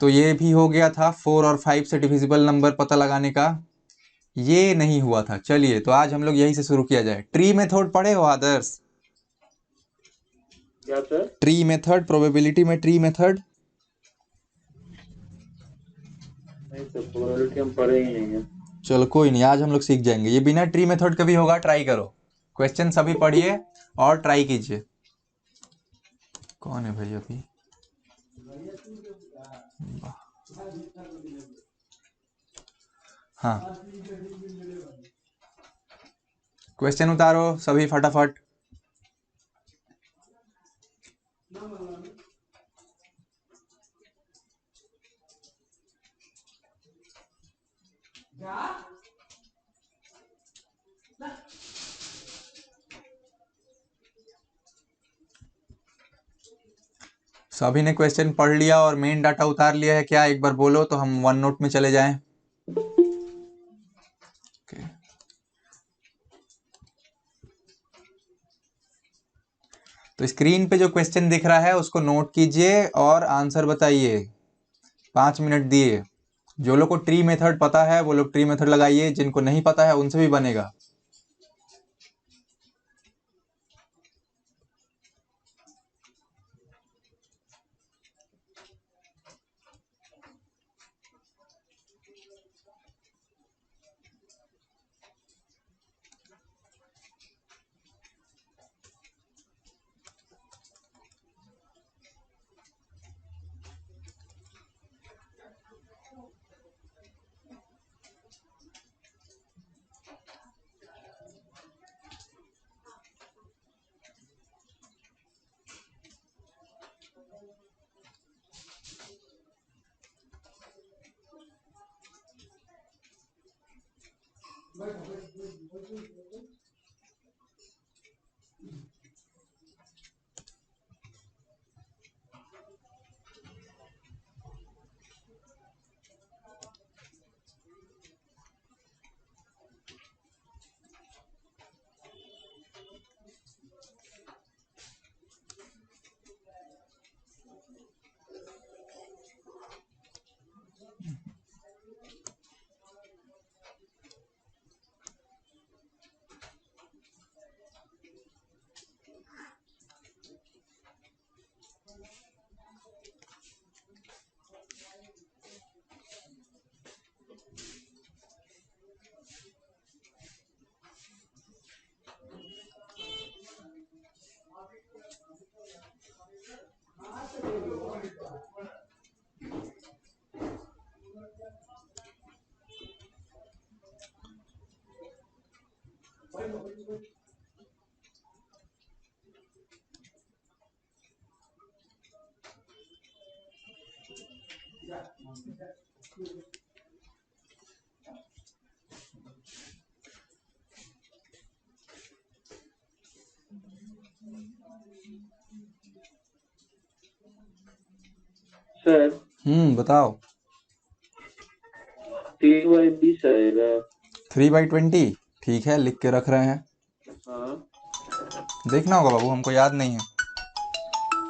तो ये भी हो गया था 4 और 5 से डिविजिबल नंबर पता लगाने का। ये नहीं हुआ था। चलिए तो आज हम लोग यही से शुरू किया जाए। ट्री मेथड पढ़े हो आदर्श? क्या सर? ट्री मेथड, प्रोबेबिलिटी में ट्री मेथड। नहीं सर, प्रोबेबिलिटी हम पढ़े ही नहीं है। चलो कोई नहीं, आज हम लोग सीख जाएंगे। ये बिना ट्री मेथड का भी होगा, ट्राई करो। क्वेश्चन सभी पढ़िए और ट्राई कीजिए। कौन है भाई अभी? हाँ, क्वेश्चन उतारो सभी फटाफट। सभी ने क्वेश्चन पढ़ लिया और मेन डाटा उतार लिया है क्या? एक बार बोलो तो हम वन नोट में चले जाएं। Okay. तो स्क्रीन पे जो क्वेश्चन दिख रहा है उसको नोट कीजिए और आंसर बताइए। 5 मिनट दिए। जो लोग को ट्री मेथड पता है वो लोग ट्री मेथड लगाइए, जिनको नहीं पता है उनसे भी बनेगा। सर बताओ। 3/20 आएगा। 3/20 ठीक है, लिख के रख रहे हैं। हाँ देखना होगा बाबू, हमको याद नहीं है।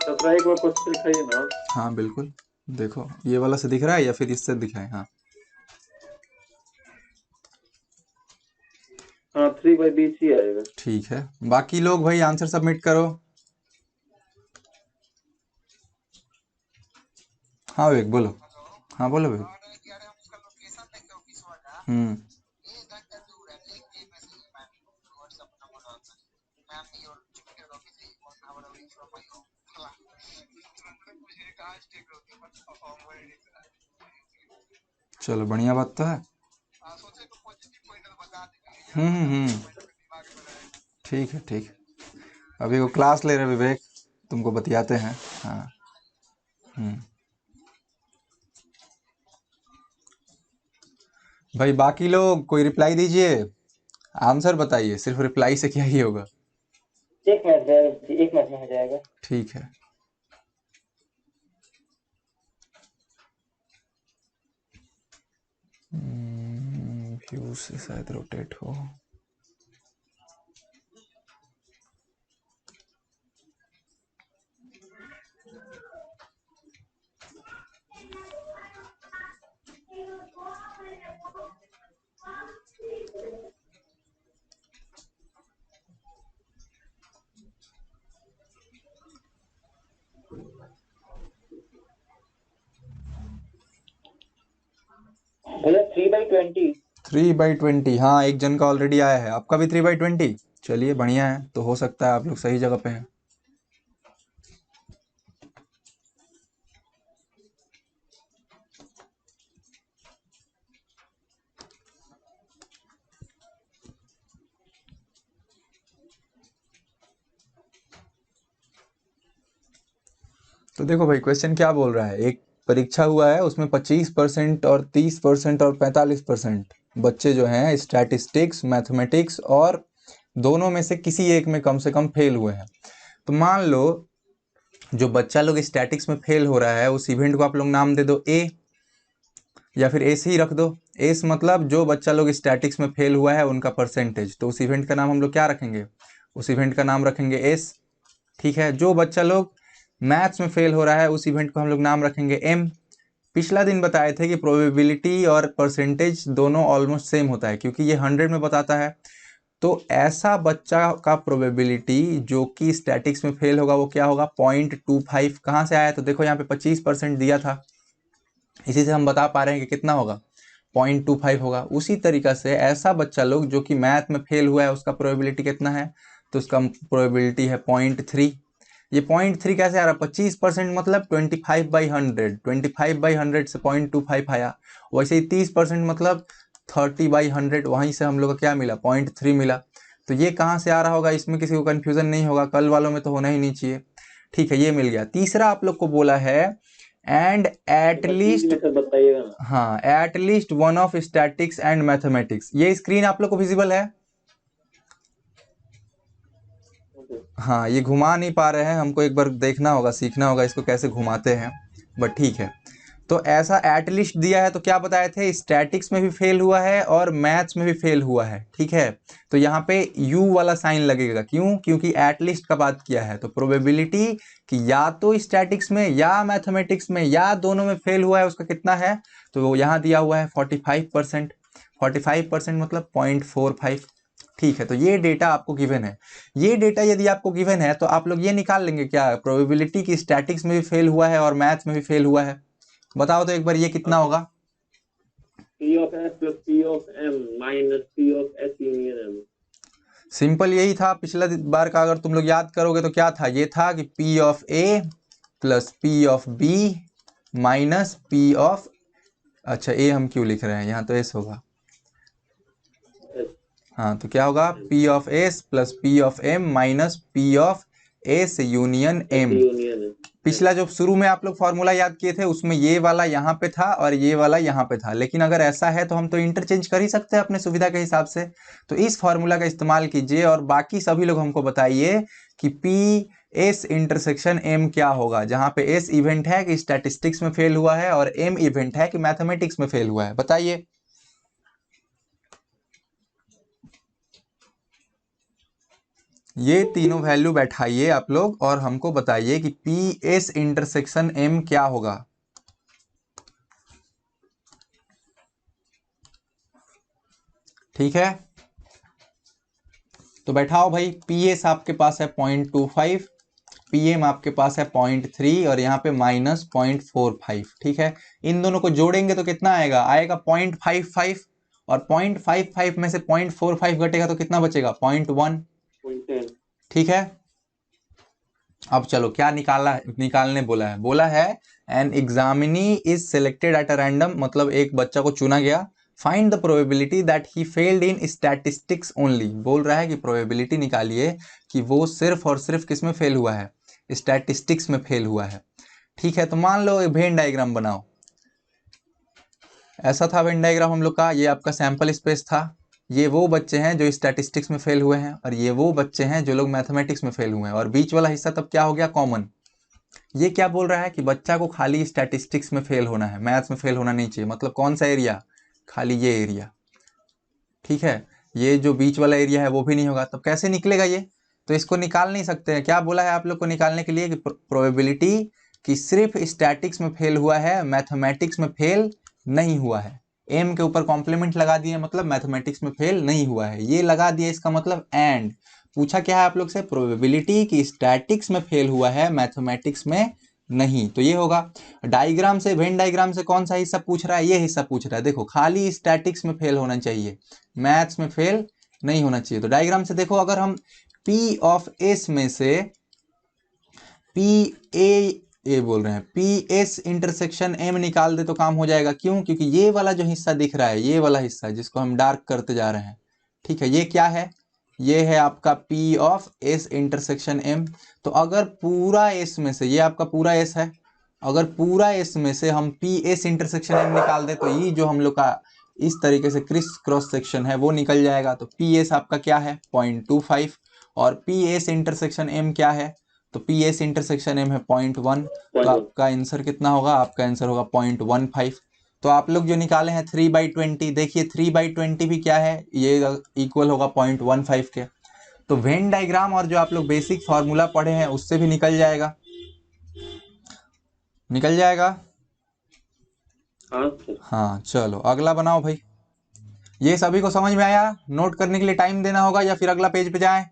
तो थोड़ा एक बार क्वेश्चन दिखाइए ना। हाँ बिल्कुल। देखो ये वाला से दिख रहा है या फिर इससे दिखाएं? हाँ हाँ, 3/20 ही आएगा। ठीक है। बाकी लोग भाई आंसर सबमिट करो। हाँ विवेक बोलो। हाँ बोलो विवेक। हम्म। चलो बढ़िया बात तो है। हम्म। ठीक है ठीक है। अभी वो क्लास ले रहे विवेक, तुमको बतियाते हैं। हाँ। हम्म। भाई बाकी लोग कोई रिप्लाई दीजिए। आंसर बताइए, सिर्फ रिप्लाई से क्या ही होगा। एक मिनट सर, 1 मिनट में हो जाएगा। ठीक है। व्यू से शायद रोटेट हो। भैया 3/20। 3/20, हाँ एक जन का ऑलरेडी आया है, आपका भी 3/20। चलिए बढ़िया है, तो हो सकता है आप लोग सही जगह पे हैं। तो देखो भाई क्वेश्चन क्या बोल रहा है, एक परीक्षा हुआ है उसमें 25% और 30% और 45% बच्चे जो हैं स्टैटिस्टिक्स, मैथमेटिक्स और दोनों में से किसी एक में कम से कम फेल हुए हैं। तो मान लो जो बच्चा लोग स्टैटिक्स में फेल हो रहा है उस इवेंट को आप लोग नाम दे दो ए, या फिर एस ही रख दो। एस मतलब जो बच्चा लोग स्टैटिक्स में फेल हुआ है उनका परसेंटेज, तो उस इवेंट का नाम हम लोग क्या रखेंगे, उस इवेंट का नाम रखेंगे एस। ठीक है, जो बच्चा लोग मैथ्स में फेल हो रहा है उस इवेंट को हम लोग नाम रखेंगे एम। पिछला दिन बताए थे कि प्रोबेबिलिटी और परसेंटेज दोनों ऑलमोस्ट सेम होता है क्योंकि ये 100 में बताता है। तो ऐसा बच्चा का प्रोबेबिलिटी जो कि स्टैटिक्स में फेल होगा वो क्या होगा, 0.25। कहाँ से आया, तो देखो यहाँ पे 25% दिया था, इसी से हम बता पा रहे हैं कि कितना होगा, 0.25 होगा। उसी तरीका से ऐसा बच्चा लोग जो कि मैथ में फेल हुआ है उसका प्रोबेबिलिटी कितना है, तो उसका प्रोबेबिलिटी है 0.3। ये 0.3 कैसे आ रहा, 25% मतलब 25/100, 25/100 से 0.25 आया। वैसे ही 30% मतलब 30/100, वहीं से हम लोग का क्या मिला, 0.3 मिला। तो ये कहाँ से आ रहा होगा, इसमें किसी को कन्फ्यूजन नहीं होगा, कल वालों में तो होना ही नहीं चाहिए। ठीक है, ये मिल गया। तीसरा आप लोग को बोला है एंड एट लीस्ट, सर बताइएगा ना। हाँ at least one of statics and mathematics. ये स्क्रीन आप लोग को विजिबल है, हाँ ये घुमा नहीं पा रहे हैं, हमको एक बार देखना होगा, सीखना होगा इसको कैसे घुमाते हैं, बट ठीक है। तो ऐसा एटलिस्ट दिया है, तो क्या बताए थे, स्टैटिक्स में भी फेल हुआ है और मैथ्स में भी फेल हुआ है। ठीक है, तो यहाँ पे यू वाला साइन लगेगा, क्यों, क्योंकि एटलिस्ट का बात किया है। तो प्रोबेबिलिटी कि या तो स्टैटिक्स में या मैथमेटिक्स में या दोनों में फेल हुआ है उसका कितना है, तो यहाँ दिया हुआ है 45%। 45% मतलब 0.45। ठीक है, तो ये डेटा आपको गिवन है। ये डेटा यदि आपको गिवन है तो आप लोग ये निकाल लेंगे क्या, प्रोबेबिलिटी की स्टैटिक्स में भी फेल हुआ है और मैथ्स में भी फेल हुआ है। बताओ तो एक बार ये कितना होगा। P of S plus P of M minus P of S union M। Simple यही था, पिछला बार का अगर तुम लोग याद करोगे तो क्या था, ये था कि P of A plus P of B minus P of, अच्छा A हम क्यों लिख रहे हैं, यहाँ तो S होगा। हाँ तो क्या होगा, P of S plus P of M minus P of S union M। पिछला जो शुरू में आप लोग फॉर्मूला याद किए थे उसमें ये वाला यहाँ पे था और ये वाला यहाँ पे था, लेकिन अगर ऐसा है तो हम तो इंटरचेंज कर ही सकते हैं अपने सुविधा के हिसाब से। तो इस फॉर्मूला का इस्तेमाल कीजिए और बाकी सभी लोग हमको बताइए कि पी एस इंटरसेक्शन एम क्या होगा, जहाँ पे एस इवेंट है कि स्टैटिस्टिक्स में फेल हुआ है और एम इवेंट है कि मैथमेटिक्स में फेल हुआ है, बताइए। ये तीनों वैल्यू बैठाइए आप लोग और हमको बताइए कि पी एस इंटरसेक्शन एम क्या होगा। ठीक है, तो बैठाओ भाई। पी एस आपके पास है 0.25, पी एम आपके पास है 0.3 और यहाँ पे माइनस 0.45। ठीक है, इन दोनों को जोड़ेंगे तो कितना आएगा, आएगा 0.55 और 0.55 में से 0.45 घटेगा तो कितना बचेगा, 0.1। ठीक है, अब चलो क्या निकालने बोला है, बोला है an examinee is selected at a random, मतलब एक बच्चा को चुना गया। Find the probability that he failed in statistics only, बोल रहा है कि प्रोबेबिलिटी निकालिए कि वो सिर्फ और सिर्फ किस में फेल हुआ है, स्टैटिस्टिक्स में फेल हुआ है। ठीक है, तो मान लो एक वेन डायग्राम बनाओ, ऐसा था वेन डायग्राम हम लोग का, ये आपका सैंपल स्पेस था, ये वो बच्चे हैं जो स्टैटिस्टिक्स में फेल हुए हैं और ये वो बच्चे हैं जो लोग मैथमेटिक्स में फेल हुए हैं, और बीच वाला हिस्सा तब क्या हो गया, कॉमन। ये क्या बोल रहा है कि बच्चा को खाली स्टैटिस्टिक्स में फेल होना है, मैथ्स में फेल होना नहीं चाहिए, मतलब कौन सा एरिया, खाली ये एरिया। ठीक है, ये जो बीच वाला एरिया है वो भी नहीं होगा, तब कैसे निकलेगा ये, तो इसको निकाल नहीं सकते हैं। क्या बोला है आप लोग को निकालने के लिए कि प्रोबेबिलिटी कि सिर्फ स्टैटिक्स में फेल हुआ है, मैथमेटिक्स में फेल नहीं हुआ है। एम के ऊपर कॉम्प्लीमेंट लगा दिए, मतलब मैथमेटिक्स में फेल नहीं हुआ है, ये लगा दिया, इसका मतलब एंड। पूछा क्या है आप लोग से, प्रोबेबिलिटी कि स्टैटिक्स में फेल हुआ है, मैथमेटिक्स में नहीं, तो ये होगा। डायग्राम से, वेन डायग्राम से कौन सा हिस्सा पूछ रहा है? ये हिस्सा पूछ रहा है। देखो, खाली स्टैटिक्स में फेल होना चाहिए, मैथ्स में फेल नहीं होना चाहिए। तो डायग्राम से देखो, अगर हम पी ऑफ एस में से पी ए बोल रहे हैं, पी एस इंटरसेक्शन एम निकाल दे तो काम हो जाएगा। क्यों? क्योंकि ये वाला जो हिस्सा दिख रहा है, ये वाला हिस्सा जिसको हम डार्क करते जा रहे हैं, ठीक है, ये क्या है? ये है आपका P of S intersection M. तो अगर पूरा एस में से, ये आपका पूरा एस है, अगर पूरा एस में से हम पी एस इंटरसेक्शन एम निकाल दे तो ये जो हम लोग का इस तरीके से क्रिस क्रॉस सेक्शन है वो निकल जाएगा। तो पी एस आपका क्या है? 0.25, और पी एस इंटरसेक्शन एम क्या है? तो पी एस इंटरसेक्शन एम है 0.1। तो आपका आंसर कितना होगा? आपका आंसर होगा 0.15। तो आप लोग जो निकाले हैं 3/20, देखिए 3/20 भी क्या है? ये इक्वल होगा 0.15 के। तो वेन डायग्राम और जो आप लोग बेसिक फॉर्मूला पढ़े हैं उससे भी निकल जाएगा, निकल जाएगा। हाँ, चलो अगला बनाओ भाई। ये सभी को समझ में आया? नोट करने के लिए टाइम देना होगा या फिर अगला पेज पे जाएं?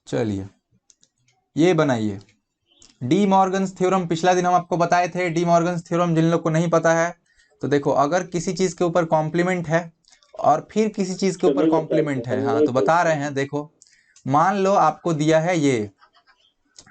चलिए, ये बनाइए डी मॉर्गन्स थ्योरम। पिछला दिन हम आपको बताए थे डी मॉर्गन्स थ्योरम, जिन लोग को नहीं पता है तो देखो, अगर किसी चीज के ऊपर कॉम्प्लीमेंट है और फिर किसी चीज के ऊपर कॉम्प्लीमेंट है, हाँ तो बता रहे हैं, देखो मान लो आपको दिया है ये,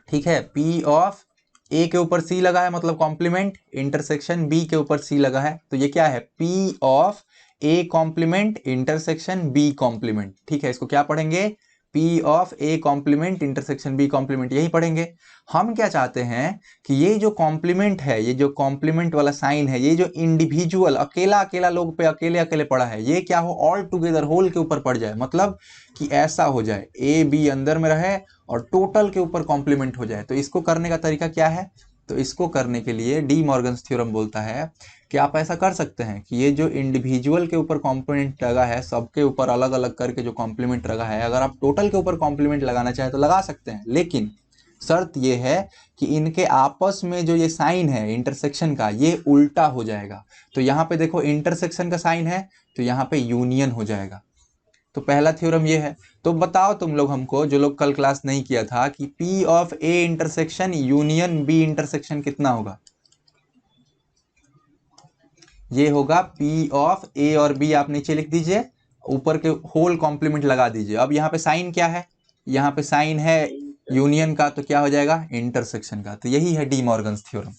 ठीक है, P ऑफ ए के ऊपर C लगा है, मतलब कॉम्प्लीमेंट, इंटरसेक्शन B के ऊपर C लगा है, तो ये क्या है? P of A complement intersection B complement. ठीक है, इसको क्या पढ़ेंगे? P of A complement intersection B complement, यही पढ़ेंगे। हम क्या चाहते हैं कि ये जो कॉम्प्लीमेंट है, ये जो कॉम्प्लीमेंट वाला साइन है, ये जो इंडिविजुअल अकेला अकेला लोग पे अकेले अकेले पड़ा है, ये क्या हो? ऑल टुगेदर होल के ऊपर पड़ जाए। मतलब कि ऐसा हो जाए ए बी अंदर में रहे और टोटल के ऊपर कॉम्प्लीमेंट हो जाए। तो इसको करने का तरीका क्या है? तो इसको करने के लिए डी मॉर्गन्स थ्योरम बोलता है कि आप ऐसा कर सकते हैं कि ये जो इंडिविजुअल के ऊपर कॉम्प्लीमेंट लगा है, सबके ऊपर अलग अलग करके जो कॉम्प्लीमेंट लगा है, अगर आप टोटल के ऊपर कॉम्प्लीमेंट लगाना चाहें तो लगा सकते हैं, लेकिन शर्त ये है कि इनके आपस में जो ये साइन है इंटरसेक्शन का, ये उल्टा हो जाएगा। तो यहाँ पे देखो इंटरसेक्शन का साइन है, तो यहाँ पे यूनियन हो जाएगा। तो पहला थ्योरम ये है। तो बताओ तुम लोग हमको, जो लोग कल क्लास नहीं किया था, कि P of A intersection union B intersection कितना होगा? ये होगा P ऑफ ए और B, आप नीचे लिख दीजिए, ऊपर के होल कॉम्प्लीमेंट लगा दीजिए। अब यहाँ पे साइन क्या है? यहाँ पे साइन है यूनियन का, तो क्या हो जाएगा? इंटरसेक्शन का। तो यही है डी मॉर्गन्स थ्योरम।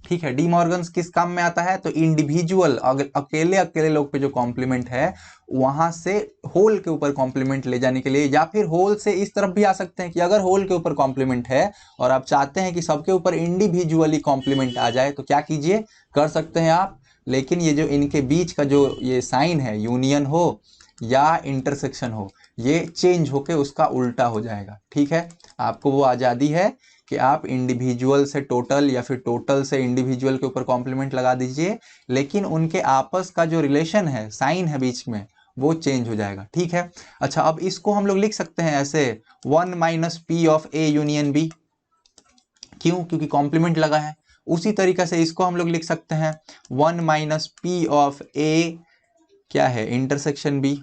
ठीक है, डी मॉर्गन्स किस काम में आता है? तो इंडिविजुअल अकेले अकेले लोग पे जो कॉम्प्लीमेंट है, वहां से होल के ऊपर कॉम्प्लीमेंट ले जाने के लिए, या फिर होल से इस तरफ भी आ सकते हैं कि अगर होल के ऊपर कॉम्प्लीमेंट है और आप चाहते हैं कि सबके ऊपर इंडिविजुअली कॉम्प्लीमेंट आ जाए, तो क्या कीजिए, कर सकते हैं आप। लेकिन ये जो इनके बीच का जो ये साइन है, यूनियन हो या इंटरसेक्शन हो, ये चेंज होके उसका उल्टा हो जाएगा। ठीक है, आपको वो आज़ादी है कि आप इंडिविजुअल से टोटल या फिर टोटल से इंडिविजुअल के ऊपर कॉम्प्लीमेंट लगा दीजिए, लेकिन उनके आपस का जो रिलेशन है, साइन है बीच में, वो चेंज हो जाएगा। ठीक है, अच्छा अब इसको हम लोग लिख सकते हैं ऐसे, 1 minus P of A union B। क्यों? क्योंकि कॉम्प्लीमेंट लगा है। उसी तरीके से इसको हम लोग लिख सकते हैं 1 माइनस P ऑफ ए क्या है? Intersection B।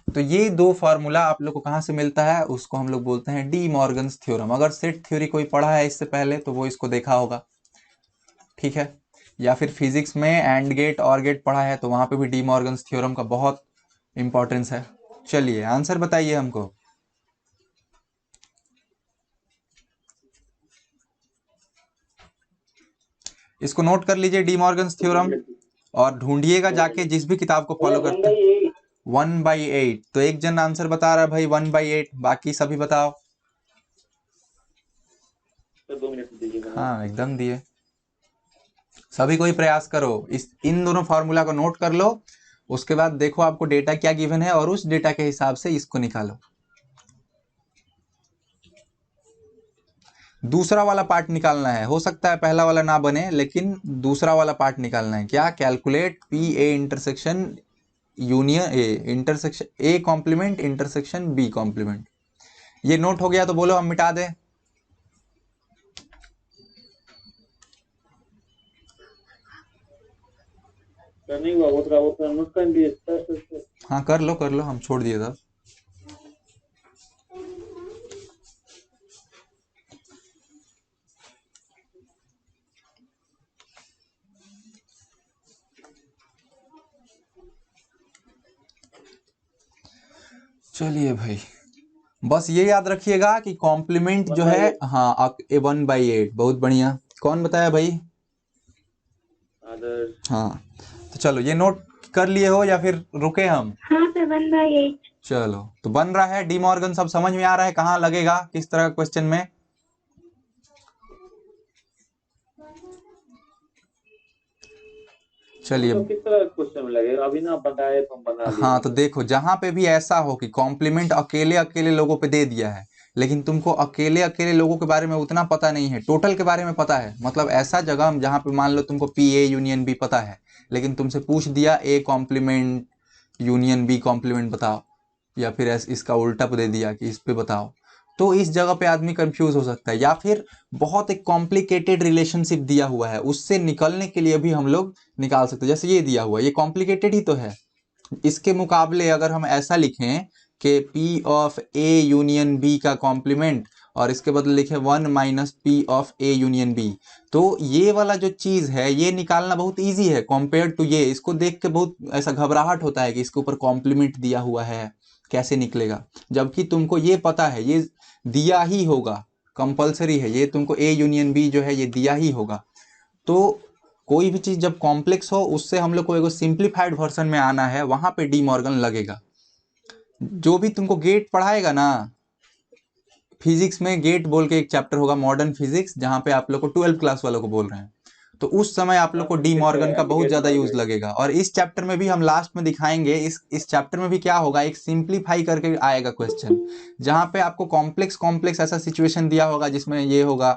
तो ये दो फार्मूला आप लोग को कहाँ से मिलता है? उसको हम लोग बोलते हैं डी मॉर्गन्स थ्योरम। अगर सेट थ्योरी कोई पढ़ा है इससे पहले तो वो इसको देखा होगा, ठीक है, या फिर फिजिक्स में एंड गेट और गेट पढ़ा है तो वहां पे भी डी मॉर्गन्स थ्योरम का बहुत इंपॉर्टेंस है। चलिए आंसर बताइए हमको। इसको नोट कर लीजिए डी मॉर्गन्स थ्योरम, और ढूंढिएगा जाके जिस भी किताब को फॉलो करते हैं। 1/8। तो एक जन आंसर बता रहा है भाई 1/8, बाकी सभी बताओ। 2 मिनट दीजिएगा। हाँ एकदम दिए। सभी कोई प्रयास करो, इन दोनों फार्मूला को नोट कर लो, उसके बाद देखो आपको डेटा क्या गिवन है और उस डेटा के हिसाब से इसको निकालो। दूसरा वाला पार्ट निकालना है, हो सकता है पहला वाला ना बने, लेकिन दूसरा वाला पार्ट निकालना है। क्या? Calculate P A intersection union A intersection A complement intersection B complement. ये नोट हो गया तो बोलो हम मिटा दें। नहीं हुआ वो नोट कर लिए। हाँ कर लो, हम छोड़ दिए था। चलिए भाई, बस ये याद रखिएगा कि कॉम्प्लीमेंट जो 1 by है, 8 हाँ 1/8, बहुत बढ़िया। कौन बताया भाई? आदर्श। हाँ, तो चलो ये नोट कर लिए हो या फिर रुके हम? हाँ सर 1/8। चलो, तो बन रहा है डी मॉर्गन, सब समझ में आ रहा है कहाँ लगेगा, किस तरह का क्वेश्चन में? चलिए, मतलब किस तरह क्वेश्चन में लगेगा, अभी ना बताए तो हम बना लिए हाँ तो मतलब। देखो, जहां पे भी ऐसा हो कि कॉम्प्लीमेंट अकेले अकेले लोगों पे दे दिया है, लेकिन तुमको अकेले अकेले लोगों के बारे में उतना पता नहीं है, टोटल के बारे में पता है, मतलब ऐसा जगह जहां पे मान लो तुमको पी ए यूनियन बी पता है, लेकिन तुमसे पूछ दिया A complement union B complement बताओ, या फिर इसका उल्टा दे दिया कि इस पे बताओ, तो इस जगह पे आदमी कंफ्यूज हो सकता है। या फिर बहुत एक कॉम्प्लिकेटेड रिलेशनशिप दिया हुआ है, उससे निकलने के लिए भी हम लोग निकाल सकते हैं। जैसे ये दिया हुआ है, ये कॉम्प्लिकेटेड ही तो है। इसके मुकाबले अगर हम ऐसा लिखें कि P of A union B का कॉम्प्लीमेंट, और इसके बदले लिखे 1 minus P of A union B, तो ये वाला जो चीज है ये निकालना बहुत इजी है कंपेयर टू ये। इसको देख के बहुत ऐसा घबराहट होता है कि इसके ऊपर कॉम्प्लीमेंट दिया हुआ है, कैसे निकलेगा, जबकि तुमको ये पता है ये दिया ही होगा, कंपलसरी है ये, तुमको A यूनियन B जो है ये दिया ही होगा। तो कोई भी चीज जब कॉम्प्लेक्स हो, उससे हम लोग को एगो सिंप्लीफाइड वर्जन में आना है, वहां पे डी मॉर्गन लगेगा। जो भी तुमको गेट पढ़ाएगा ना, फिजिक्स में गेट बोल के एक चैप्टर होगा, मॉडर्न फिजिक्स, जहां पे आप लोग को 12th क्लास वालों को बोल रहे हैं, तो उस समय आप लोग को डी मॉर्गन का बहुत ज्यादा यूज लगेगा। और इस चैप्टर में भी हम लास्ट में दिखाएंगे, इस चैप्टर में भी क्या होगा, एक सिंप्लीफाई करके आएगा क्वेश्चन, जहां पे आपको कॉम्प्लेक्स कॉम्प्लेक्स ऐसा सिचुएशन दिया होगा जिसमें ये होगा,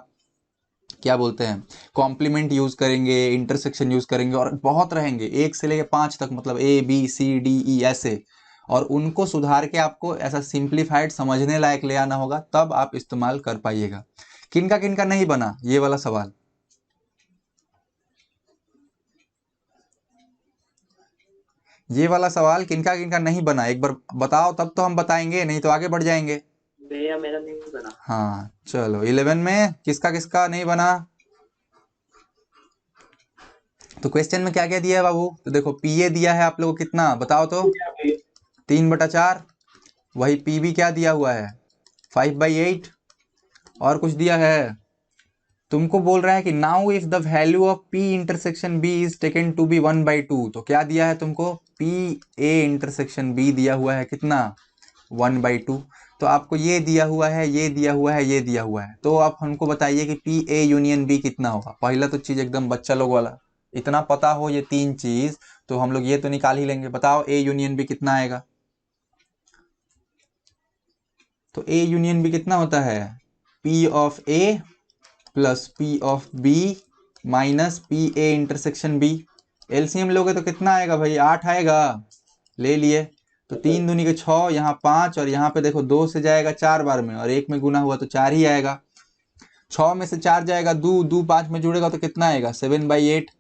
क्या बोलते हैं, कॉम्प्लीमेंट यूज करेंगे, इंटरसेक्शन यूज करेंगे, और बहुत रहेंगे 1 से लेकर 5 तक, मतलब A B C D E ऐसे, और उनको सुधार के आपको ऐसा सिंप्लीफाइड समझने लायक ले आना होगा, तब आप इस्तेमाल कर पाइएगा। किनका किनका नहीं बना ये वाला सवाल? ये वाला सवाल किनका किनका नहीं बना, एक बार बताओ, तब तो हम बताएंगे, नहीं तो आगे बढ़ जाएंगे। भैया मेरा नहीं बना। हाँ चलो, 11 में किसका किसका नहीं बना? तो क्वेश्चन में क्या क्या दिया है बाबू? तो देखो, पीए दिया है आप लोगों को कितना, बताओ तो? 3/4। वही पीबी क्या दिया हुआ है? 5/8। और कुछ दिया है? तुमको बोल रहा है कि now if the value of P intersection B is taken to be 1/2, तो क्या दिया है तुमको? पी ए इंटरसेक्शन बी दिया हुआ है कितना? 1/2। तो आपको ये दिया हुआ है, ये दिया हुआ है, ये दिया हुआ है, तो आप हमको बताइए कि पी ए यूनियन बी कितना होगा। पहला तो चीज एकदम बच्चा लोग वाला, इतना पता हो ये 3 चीज, तो हम लोग ये तो निकाल ही लेंगे। बताओ ए यूनियन बी कितना आएगा? तो ए यूनियन बी कितना होता है? P of A plus P of B minus P A intersection B. LCM लोगे तो कितना आएगा भाई? 8 आएगा। ले लिए, तो 3 दूनी के 6, यहाँ 5, और यहाँ पे देखो 2 से जाएगा 4 बार में, और 1 में गुना हुआ तो 4 ही आएगा। 6 में से 4 जाएगा 2, 2 5 में जुड़ेगा तो कितना आएगा? 7/8।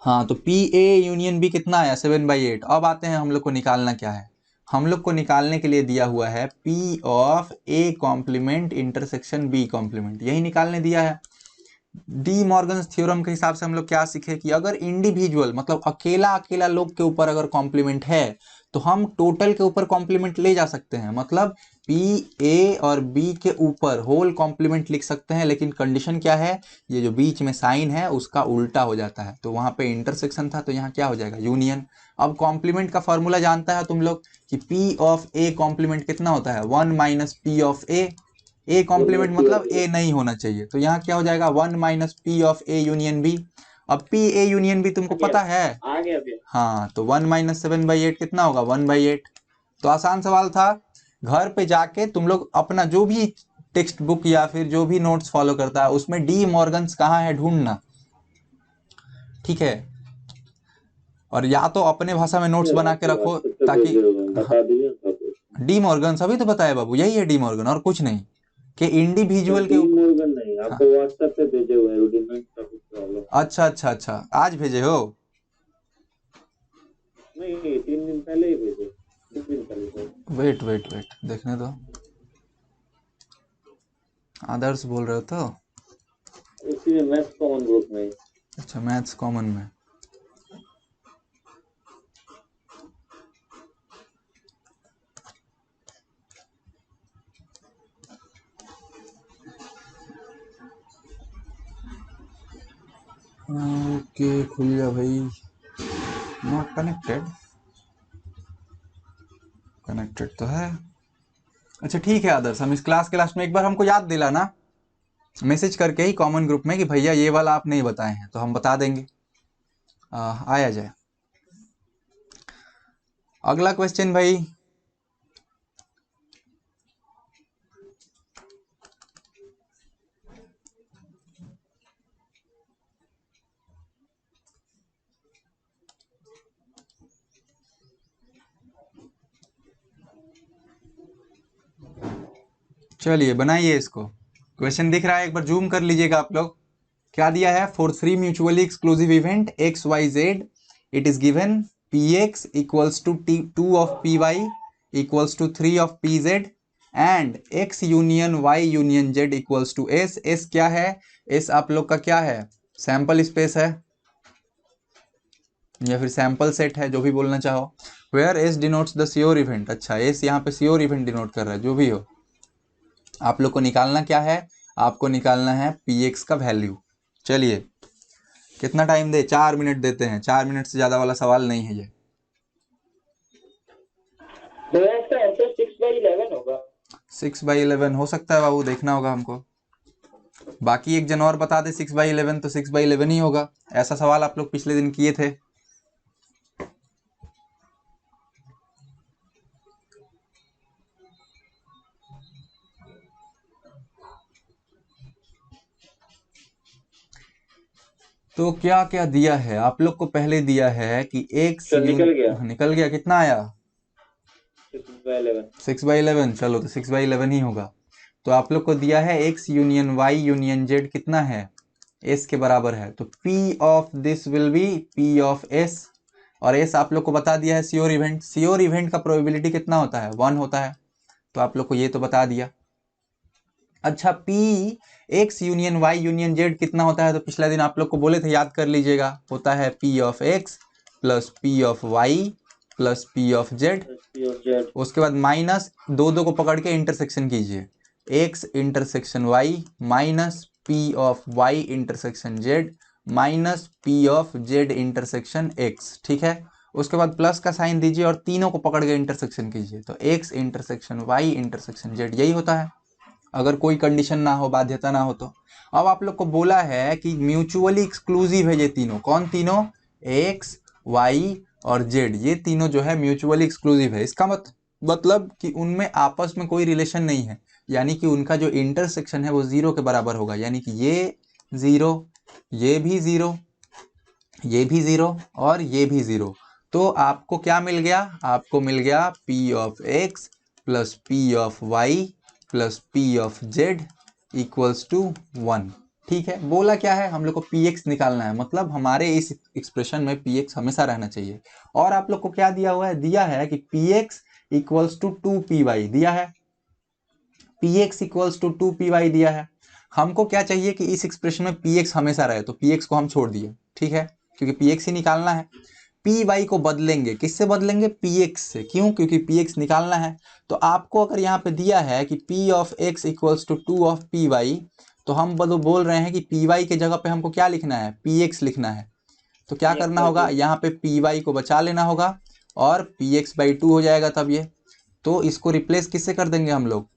हाँ, तो पी ए यूनियन बी कितना आया? 7/8। अब आते हैं हम लोग को निकालना क्या है। हम लोग को निकालने के लिए दिया हुआ है P of A complement intersection B complement, यही निकालने दिया है। डी मॉर्गन्स थ्योरम के हिसाब से हम लोग क्या सीखे कि अगर इंडिविजुअल मतलब अकेला अकेला लोग के ऊपर अगर कॉम्प्लीमेंट है, तो हम टोटल के ऊपर कॉम्प्लीमेंट ले जा सकते हैं, मतलब पी ए और बी के ऊपर होल कॉम्प्लीमेंट लिख सकते हैं, लेकिन कंडीशन क्या है, ये जो बीच में साइन है उसका उल्टा हो जाता है। तो वहां पे इंटरसेक्शन था, तो यहाँ क्या हो जाएगा? यूनियन। अब कॉम्प्लीमेंट का फॉर्मूला जानता है तुम लोग कि पी ऑफ ए कॉम्प्लीमेंट कितना होता है? 1 minus P of A complement मतलब ए नहीं होना चाहिए, तो यहाँ क्या हो जाएगा? 1 minus P of A union B. अब पी ए यूनियन बी तुमको पता है? आ गया फिर। हाँ, तो 1 माइनस 7/8 कितना होगा? 1/8। तो आसान सवाल था। घर पे जाके तुम लोग अपना जो भी टेक्स्ट बुक या फिर जो भी नोट्स फॉलो करता है, उसमें डी मॉर्गन्स कहाँ है ढूंढना, ठीक है? और या तो अपने भाषा में नोट्स बना के रखो, ताकि बता दीजिए सब कुछ। डी मॉर्गन अभी तो बताया बाबू, यही है डी मॉर्गन, और कुछ नहीं, कि इंडिविजुअल के डी ऊपर। मॉर्गन नहीं, हाँ, आपको व्हाट्सएप पे भेजे हुए हैं रुडिमेंट का कुछ प्रॉब्लम। अच्छा अच्छा अच्छा, आज भेजे हो? नहीं 3 दिन पहले ही भेजे, 2 दिन पहले। वेट वेट वेट, देखने दो। आदर्श बोल रहे हो तो? उसी में मैथ्स कॉमन ग्रुप में। अच्छा, मैथ्स कॉमन में। ओके खुल गया भाई। नॉट कनेक्टेड, कनेक्टेड तो है। अच्छा ठीक है आदर्श, हम इस क्लास के लास्ट में एक बार हमको याद दिलाना मैसेज करके ही कॉमन ग्रुप में कि भैया ये वाला आप नहीं बताए हैं, तो हम बता देंगे। आया जाए अगला क्वेश्चन भाई। चलिए बनाइए इसको। क्वेश्चन दिख रहा है, एक बार जूम कर लीजिएगा आप लोग। क्या दिया है? For 3 mutually exclusive event X Y Z it is given P X equals to 2 of P Y equals to 3 of P Z and X union Y union Z equals to S. S क्या है? S आप लोग का क्या है? Sample space है या फिर सैंपल सेट है, जो भी बोलना चाहो। Where S denotes the sure event. अच्छा एस यहाँ पे श्योर इवेंट डिनोट कर रहा है, जो भी हो। आप लोग को निकालना क्या है? आपको निकालना है पी एक्स का वैल्यू। चलिए कितना टाइम दे? 4 मिनट देते हैं, 4 मिनट से ज्यादा वाला सवाल नहीं है ये। 6/11 होगा। 6/11 हो सकता है बाबू, देखना होगा हमको। बाकी एक जन और बता दे 6/11, तो 6/11 ही होगा। ऐसा सवाल आप लोग पिछले दिन किए थे। तो क्या क्या दिया है आप लोग को? पहले दिया है कि एक निकल गया। निकल गया। कितना आया? 6/11। 6/11। चलो तो 6/11 ही होगा। तो आप लोग को दिया है X union Y union Z कितना है? एस के बराबर है। तो P of this will be P of S। और एस आप लोग को बता दिया है श्योर इवेंट। श्योर इवेंट का प्रोबेबिलिटी कितना होता है? 1 होता है। तो आप लोग को ये तो बता दिया। अच्छा P X union Y union Z कितना होता है? तो पिछला दिन आप लोग को बोले थे, याद कर लीजिएगा। होता है P of X plus P of Y plus P of Z. उसके बाद माइनस दो को पकड़ के इंटरसेक्शन कीजिए। X intersection Y minus P of Y intersection Z minus P of Z intersection X. ठीक है। उसके बाद प्लस का साइन दीजिए और तीनों को पकड़ के इंटरसेक्शन कीजिए। तो X intersection Y intersection Z, यही होता है अगर कोई कंडीशन ना हो, बाध्यता ना हो तो। अब आप लोग को बोला है कि म्यूचुअली एक्सक्लूसिव है ये तीनों। कौन तीनों? एक्स वाई और जेड, ये तीनों जो है म्यूचुअली एक्सक्लूसिव है। इसका मतलब कि उनमें आपस में कोई रिलेशन नहीं है, यानी कि उनका जो इंटरसेक्शन है वो 0 के बराबर होगा। यानी कि ये 0, ये भी 0, ये भी 0 और ये भी 0। तो आपको क्या मिल गया? आपको मिल गया P of X plus P of Y plus P of Z equals to 1। ठीक है। बोला क्या है? हम लोग को Px निकालना है, मतलब हमारे इस एक्सप्रेशन में Px हमेशा रहना चाहिए। और आप लोग को क्या दिया हुआ है? दिया है कि Px इक्वल्स टू 2Py दिया है। Px इक्वल्स टू 2Py दिया है। हमको क्या चाहिए कि इस एक्सप्रेशन में Px हमेशा रहे, तो Px को हम छोड़ दिए। ठीक है, क्योंकि Px ही निकालना है। Py को बदलेंगे, किससे बदलेंगे? Px से। क्यों? क्योंकि Px निकालना है। तो आपको अगर यहाँ पे दिया है कि P of x equals to 2 of Py, तो हम बोल रहे हैं कि Py के जगह पे हमको क्या लिखना है? Px लिखना है। तो क्या करना होगा? यहाँ पे Py को बचा लेना होगा और Px/2 हो जाएगा तब ये। तो इसको रिप्लेस किससे कर देंगे हम लोग?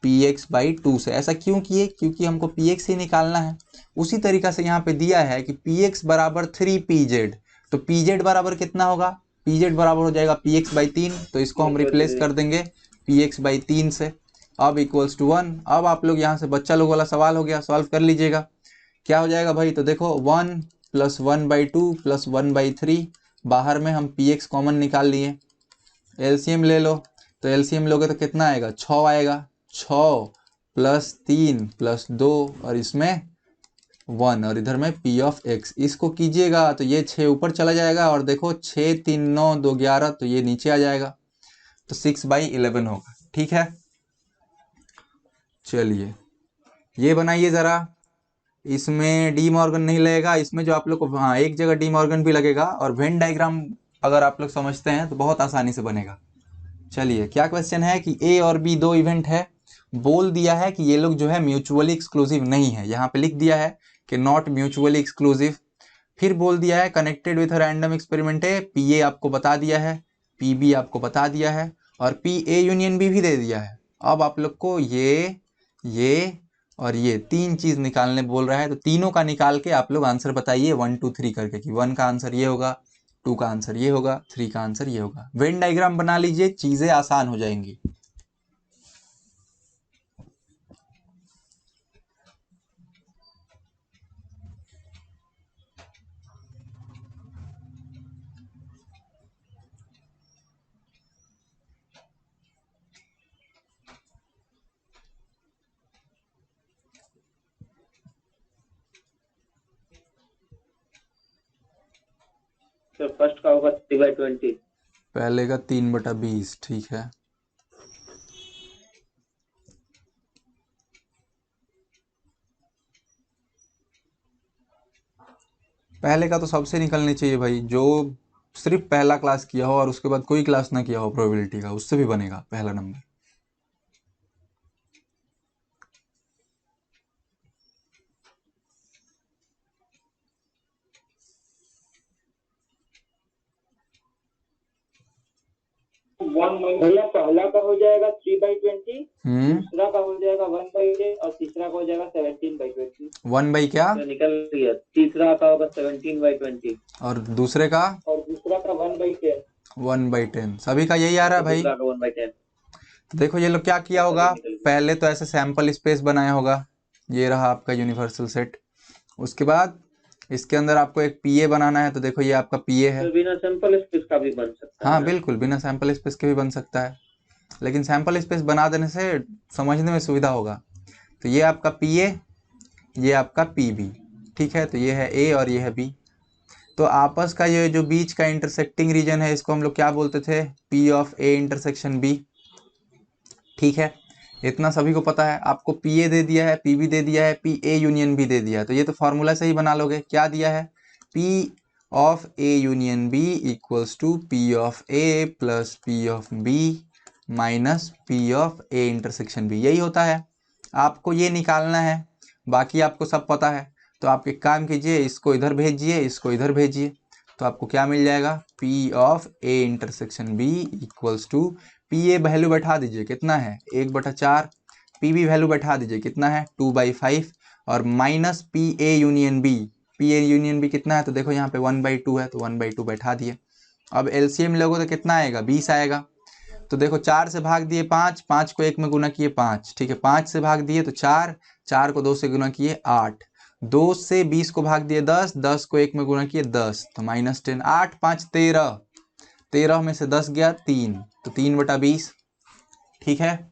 Px/2 से। ऐसा क्यों किए? क्योंकि हमको Px ही निकालना है। उसी तरीका से यहाँ पे दिया है कि Px बराबर 3Pz। तो Pz बराबर कितना होगा? Pz बराबर हो जाएगा Px/3। तो इसको हम रिप्लेस कर देंगे Px/3 से। अब इक्वल्स टू 1। अब आप लोग यहाँ से बच्चा लोग वाला सवाल हो गया, सॉल्व कर लीजिएगा। क्या हो जाएगा भाई? तो देखो 1 प्लस 1/2 प्लस 1/3, बाहर में हम Px कॉमन निकाल लिए। एलसीएम ले लो, तो एलसीएम लोगे तो कितना आएगा? 6 आएगा। 6 प्लस 3 प्लस 2 और इसमें 1 और इधर में P ऑफ x। इसको कीजिएगा तो ये 6 ऊपर चला जाएगा और देखो 6 3 9 2 11, तो ये नीचे आ जाएगा। तो 6/11 होगा। ठीक है। चलिए ये बनाइए जरा। इसमें डी मॉर्गन नहीं लगेगा, इसमें जो आप लोग को, हाँ एक जगह डी मॉर्गन भी लगेगा। और वेन डायग्राम अगर आप लोग समझते हैं तो बहुत आसानी से बनेगा। चलिए क्या क्वेश्चन है कि ए और बी दो इवेंट है। बोल दिया है कि ये लोग जो है म्यूचुअली एक्सक्लूसिव नहीं है। यहाँ पे लिख दिया है कि नॉट म्यूचुअली एक्सक्लूसिव। फिर बोल दिया है कनेक्टेड विथ रैंडम एक्सपेरिमेंट है, पी ए आपको बता दिया है, पी बी आपको बता दिया है, और पी ए यूनियन बी भी दे दिया है। अब आप लोग को ये और ये तीन चीज निकालने बोल रहा है, तो तीनों का निकाल के आप लोग आंसर बताइए 1 2 3 करके, कि 1 का आंसर ये होगा, 2 का आंसर ये होगा, 3 का आंसर ये होगा। वेन डायग्राम बना लीजिए, चीजें आसान हो जाएंगी। तो फर्स्ट का होगा 3/20। पहले का 3/20, ठीक है। पहले का तो सबसे निकलनी चाहिए भाई, जो सिर्फ पहला क्लास किया हो और उसके बाद कोई क्लास ना किया हो प्रोबेबिलिटी का, उससे भी बनेगा पहला नंबर। पहला का हो जाएगा 3/20, हम्म, दूसरा का हो जाएगा 1/10 और तीसरा का हो जाएगा 17/20। 1 बाई क्या, तो निकल गया, तीसरा का होगा 17/20 और दूसरे का और दूसरा का 1/10। 1/10। सभी का यही आ रहा है भाई। दूसरा का 1/10। तो देखो ये लोग क्या किया होगा, पहले तो ऐसे सैंपल स्पेस बनाया होगा, ये रहा आपका यूनिवर्सल सेट। उसके बाद इसके अंदर आपको एक पीए बनाना है, तो देखो ये आपका पीए है। तो बिना सैंपल स्पेस का भी बन सकता है हाँ ना? बिल्कुल, बिना सैंपल स्पेस के भी बन सकता है, लेकिन सैंपल स्पेस बना देने से समझने में सुविधा होगा। तो ये आपका पीए, ये आपका पी बी, ठीक है। तो ये है ए और ये है बी। तो आपस का ये जो बीच का इंटरसेक्टिंग रीजन है, इसको हम लोग क्या बोलते थे, P of A intersection B, ठीक है। इतना सभी को पता है। आपको पी ए दे दिया है, पी बी दे दिया है, पी ए यूनियन बी दे दिया है, तो ये तो फॉर्मूला से ही बना लोगे। क्या दिया है, P of A union B equals to P of A plus P of B minus P of A intersection B, यही होता है। आपको ये निकालना है, बाकी आपको सब पता है। तो आप एक काम कीजिए, इसको इधर भेजिए, इसको इधर भेजिए, तो आपको क्या मिल जाएगा, P of A intersection B equals to, P A value बैठा दीजिए, कितना है 1/4, पी बी वैल्यू बैठा दीजिए, कितना है 2/5, और minus P A union B, P A union B कितना है, तो देखो यहाँ पे 1/2 है, तो 1/2 बैठा दिए। अब एलसीएम लोगों तो कितना आएगा, 20 आएगा। तो देखो 4 से भाग दिए 5, 5 को 1 में गुना किए 5, ठीक है। 5 से भाग दिए तो 4, 4 को 2 से गुना किए 8, 2 से 20 को भाग दिए 10, 10 को 1 में गुना किए 10, तो -10, 8 5 13, 13 में से 10 गया 3, तो 3/20, ठीक है।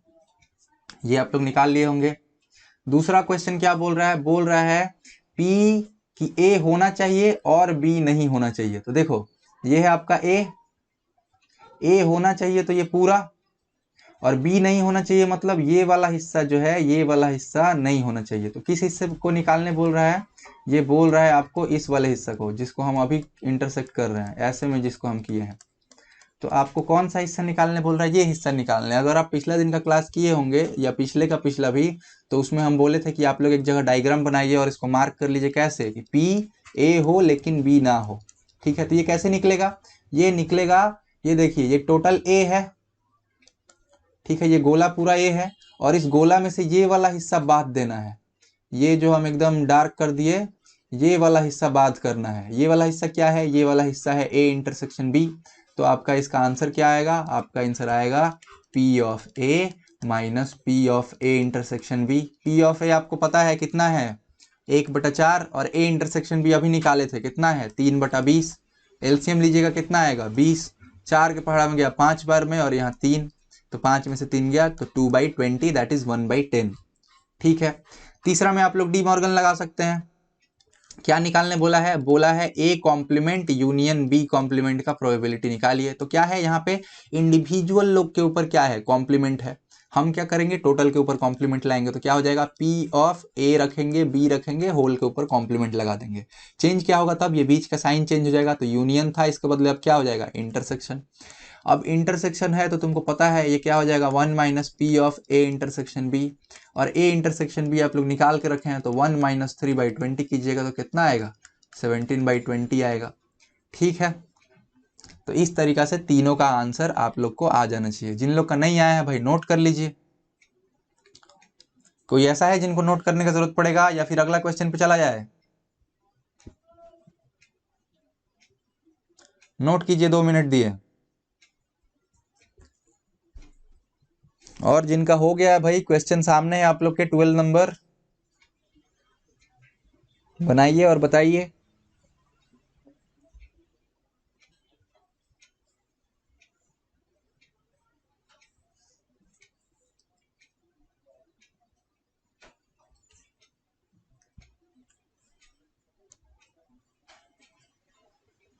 ये आप लोग निकाल लिए होंगे। दूसरा क्वेश्चन क्या बोल रहा है, बोल रहा है P कि A होना चाहिए और B नहीं होना चाहिए। तो देखो ये है आपका A होना चाहिए तो ये पूरा, और B नहीं होना चाहिए मतलब ये वाला हिस्सा जो है, ये वाला हिस्सा नहीं होना चाहिए। तो किस हिस्से को निकालने बोल रहा है, ये बोल रहा है आपको इस वाले हिस्सा को, जिसको हम अभी इंटरसेक्ट कर रहे हैं, ऐसे में जिसको हम किए हैं। तो आपको कौन सा हिस्सा निकालने बोल रहा है, ये हिस्सा निकालने। अगर आप पिछला दिन का क्लास किए होंगे या पिछले का पिछला भी, तो उसमें हम बोले थे कि आप लोग एक जगह डायग्राम बनाइए और इसको मार्क कर लीजिए, कैसे कि पी ए हो लेकिन बी ना हो, ठीक है। तो ये कैसे निकलेगा, ये निकलेगा, ये देखिए ये टोटल ए है, ठीक है, ये गोला पूरा ए है, और इस गोला में से ये वाला हिस्सा बाद देना है। ये जो हम एकदम डार्क कर दिए, ये वाला हिस्सा बात करना है। ये वाला हिस्सा क्या है, ये वाला हिस्सा है ए इंटरसेक्शन बी। तो आपका इसका आंसर क्या आएगा, आपका आंसर आएगा P of A minus P of A intersection B. P of A आपको पता है कितना है 1/4, और ए इंटरसेक्शन बी अभी निकाले थे कितना है 3/20। एलसीएम लीजिएगा कितना आएगा 20, 4 के पहाड़ा में गया 5 बार में, और यहाँ 3, तो 5 में से 3 गया, तो 2/20 दैट इज 1/10, ठीक है। तीसरा में आप लोग डी मॉर्गन लगा सकते हैं। क्या निकालने बोला है, बोला है A complement union B complement का प्रोबेबिलिटी निकालिए। तो क्या है यहाँ पे, इंडिविजुअल लोग के ऊपर क्या है, कॉम्प्लीमेंट है। हम क्या करेंगे, टोटल के ऊपर कॉम्प्लीमेंट लाएंगे। तो क्या हो जाएगा, पी ऑफ ए रखेंगे, बी रखेंगे, होल के ऊपर कॉम्प्लीमेंट लगा देंगे। चेंज क्या होगा तब, ये बीच का साइन चेंज हो जाएगा। तो यूनियन था, इसके बदले अब क्या हो जाएगा, इंटरसेक्शन। अब इंटरसेक्शन है तो तुमको पता है ये क्या हो जाएगा, 1 minus P of A intersection B, और ए इंटरसेक्शन बी आप लोग निकाल के रखे हैं, तो 1 - 3/20 कीजिएगा तो कितना आएगा 17/20 आएगा। ठीक है, तो इस तरीका से तीनों का आंसर आप लोग को आ जाना चाहिए। जिन लोग का नहीं आया है भाई नोट कर लीजिए। कोई ऐसा है जिनको नोट करने का जरूरत पड़ेगा या फिर अगला क्वेश्चन पे चला जाए? नोट कीजिए, 2 मिनट दिए। और जिनका हो गया है भाई, क्वेश्चन सामने है आप लोग के 12 नंबर, बनाइए और बताइए।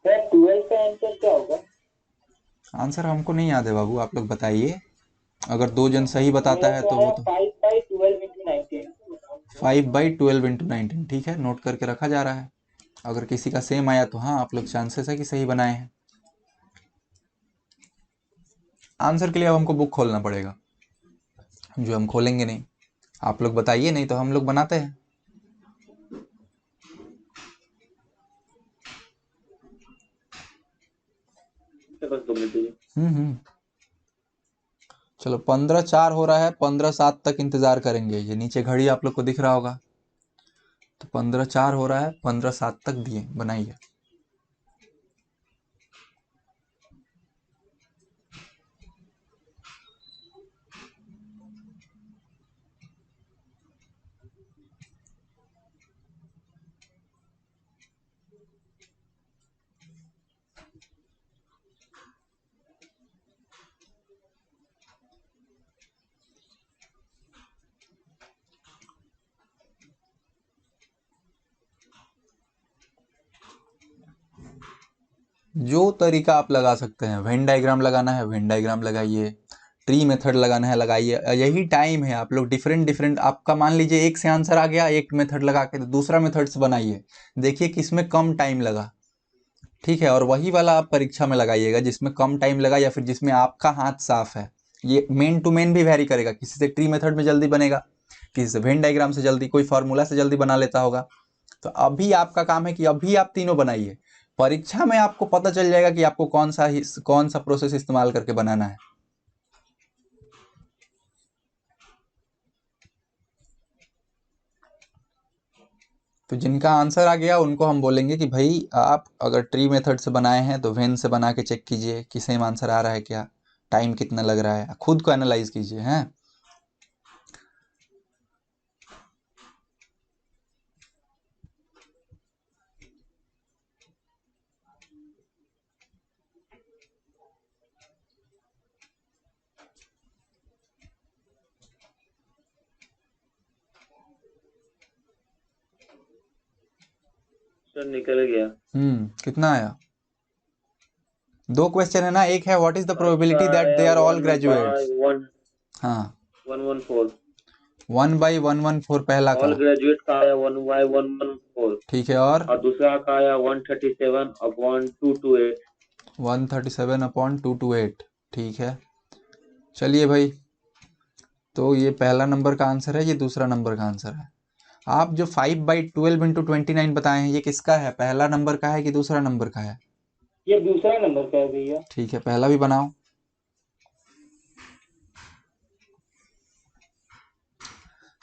सर 12 का आंसर क्या होगा? आंसर हमको नहीं याद है बाबू, आप लोग बताइए। अगर 2 जन सही बताता है तो वो तो 5/12 × 19। ठीक है, नोट करके रखा जा रहा है। अगर किसी का सेम आया तो हाँ, आप लोग चांसेस है कि सही बनाए हैं। आंसर के लिए अब हमको बुक खोलना पड़ेगा, जो हम खोलेंगे नहीं। आप लोग बताइए, नहीं तो हम लोग बनाते हैं। बस 2 मिनट दीजिए। चलो 15/4 हो रहा है, 15/7 तक इंतजार करेंगे। ये नीचे घड़ी आप लोग को दिख रहा होगा, तो 15/4 हो रहा है, 15/7 तक दिए, बनाइए। जो तरीका आप लगा सकते हैं, वेन डायग्राम लगाना है वेन डायग्राम लगाइए, ट्री मेथड लगाना है लगाइए। यही टाइम है, आप लोग डिफरेंट डिफरेंट, आपका मान लीजिए एक से आंसर आ गया, एक मेथड लगा के तो दूसरा मेथड से बनाइए, देखिए किसमें कम टाइम लगा। ठीक है, और वही वाला आप परीक्षा में लगाइएगा जिसमें कम टाइम लगा या फिर जिसमें आपका हाथ साफ है। ये मेन टू मेन भी वैरी करेगा, किसी से ट्री मेथड में जल्दी बनेगा, किसी से वेन डायग्राम से जल्दी, कोई फार्मूला से जल्दी बना लेता होगा। तो अभी आपका काम है कि अभी आप तीनों बनाइए, परीक्षा में आपको पता चल जाएगा कि आपको कौन सा प्रोसेस इस्तेमाल करके बनाना है। तो जिनका आंसर आ गया उनको हम बोलेंगे कि भाई आप अगर ट्री मेथड से बनाए हैं तो वेन से बना के चेक कीजिए कि सेम आंसर आ रहा है क्या, टाइम कितना लग रहा है, खुद को एनालाइज कीजिए। हैं, सर निकल गया। कितना आया? 2 क्वेश्चन है ना, एक है what is the probability that they are all graduates. हाँ, 114 1/114 पहला ऑल का। ग्रेजुएट का आया 1/114। ठीक है, और दूसरा का आया 137/228। 137/228। ठीक है, चलिए भाई, तो ये पहला नंबर का आंसर है, ये दूसरा नंबर का आंसर है। आप जो 5/12 × 29 बताए हैं, ये किसका है, पहला नंबर का है कि दूसरा नंबर का है? ये दूसरा नंबर का है भैया। ठीक है, पहला भी बनाओ।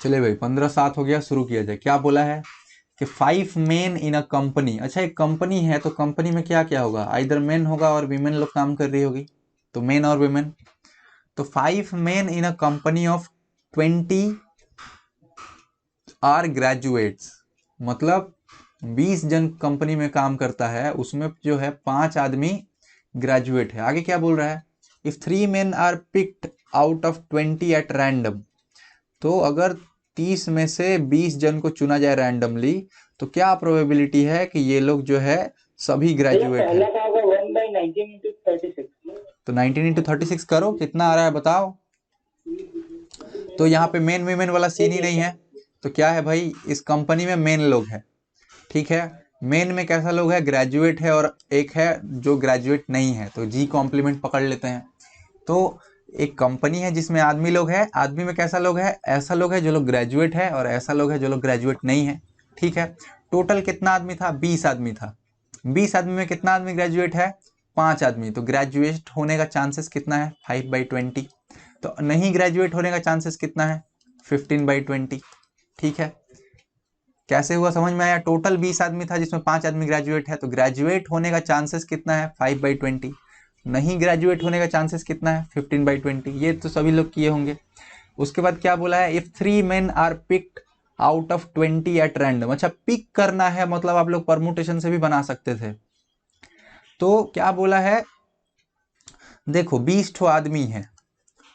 चलिए भाई, 15/7 हो गया, शुरू किया जाए। क्या बोला है कि 5 मेन इन अ कंपनी। अच्छा, एक कंपनी है तो कंपनी में क्या क्या होगा, इधर मेन होगा और वीमेन लोग काम कर रही होगी, तो मेन और वीमेन। तो 5 men in a company of 20 are graduates, मतलब 20 जन कंपनी में काम करता है, उसमें जो है 5 आदमी ग्रेजुएट है। आगे क्या बोल रहा है, if 3 men are picked out of 20 at random, तो अगर 30 में से 20 जन को चुना जाए रैंडमली, तो क्या प्रोबेबिलिटी है कि ये लोग जो है सभी ग्रेजुएट है? तो 19/36 करो, कितना आ रहा है बताओ। तो यहाँ पे मेन वीमेन वाला सीन ही नहीं है, तो क्या है भाई, इस कंपनी में मेन लोग हैं। ठीक है, मेन में कैसा लोग है, ग्रेजुएट है, और एक है जो ग्रेजुएट नहीं है, तो जी कॉम्प्लीमेंट पकड़ लेते हैं। तो एक कंपनी है जिसमें आदमी लोग है, आदमी में कैसा लोग है, ऐसा लोग है जो लोग ग्रेजुएट है, और ऐसा लोग है जो लोग ग्रेजुएट नहीं है। ठीक है, टोटल कितना आदमी था? 20 आदमी था। 20 आदमी में कितना आदमी ग्रेजुएट है? 5 आदमी। तो ग्रेजुएट होने का चांसेस कितना है? 5/20। तो नहीं ग्रेजुएट होने का चांसेस कितना है? 15/20। ठीक है, कैसे हुआ समझ में आया? टोटल 20 आदमी था जिसमें 5 आदमी ग्रेजुएट है, तो ग्रेजुएट होने का चांसेस कितना है? 5/20। नहीं ग्रेजुएट होने का चांसेस कितना है? 15/20। ये तो सभी लोग किए होंगे। उसके बाद क्या बोला है? If 3 men are picked out of 20 at random. अच्छा, पिक करना है मतलब आप लोग परमुटेशन से भी बना सकते थे। तो क्या बोला है? देखो 20 ठो आदमी है,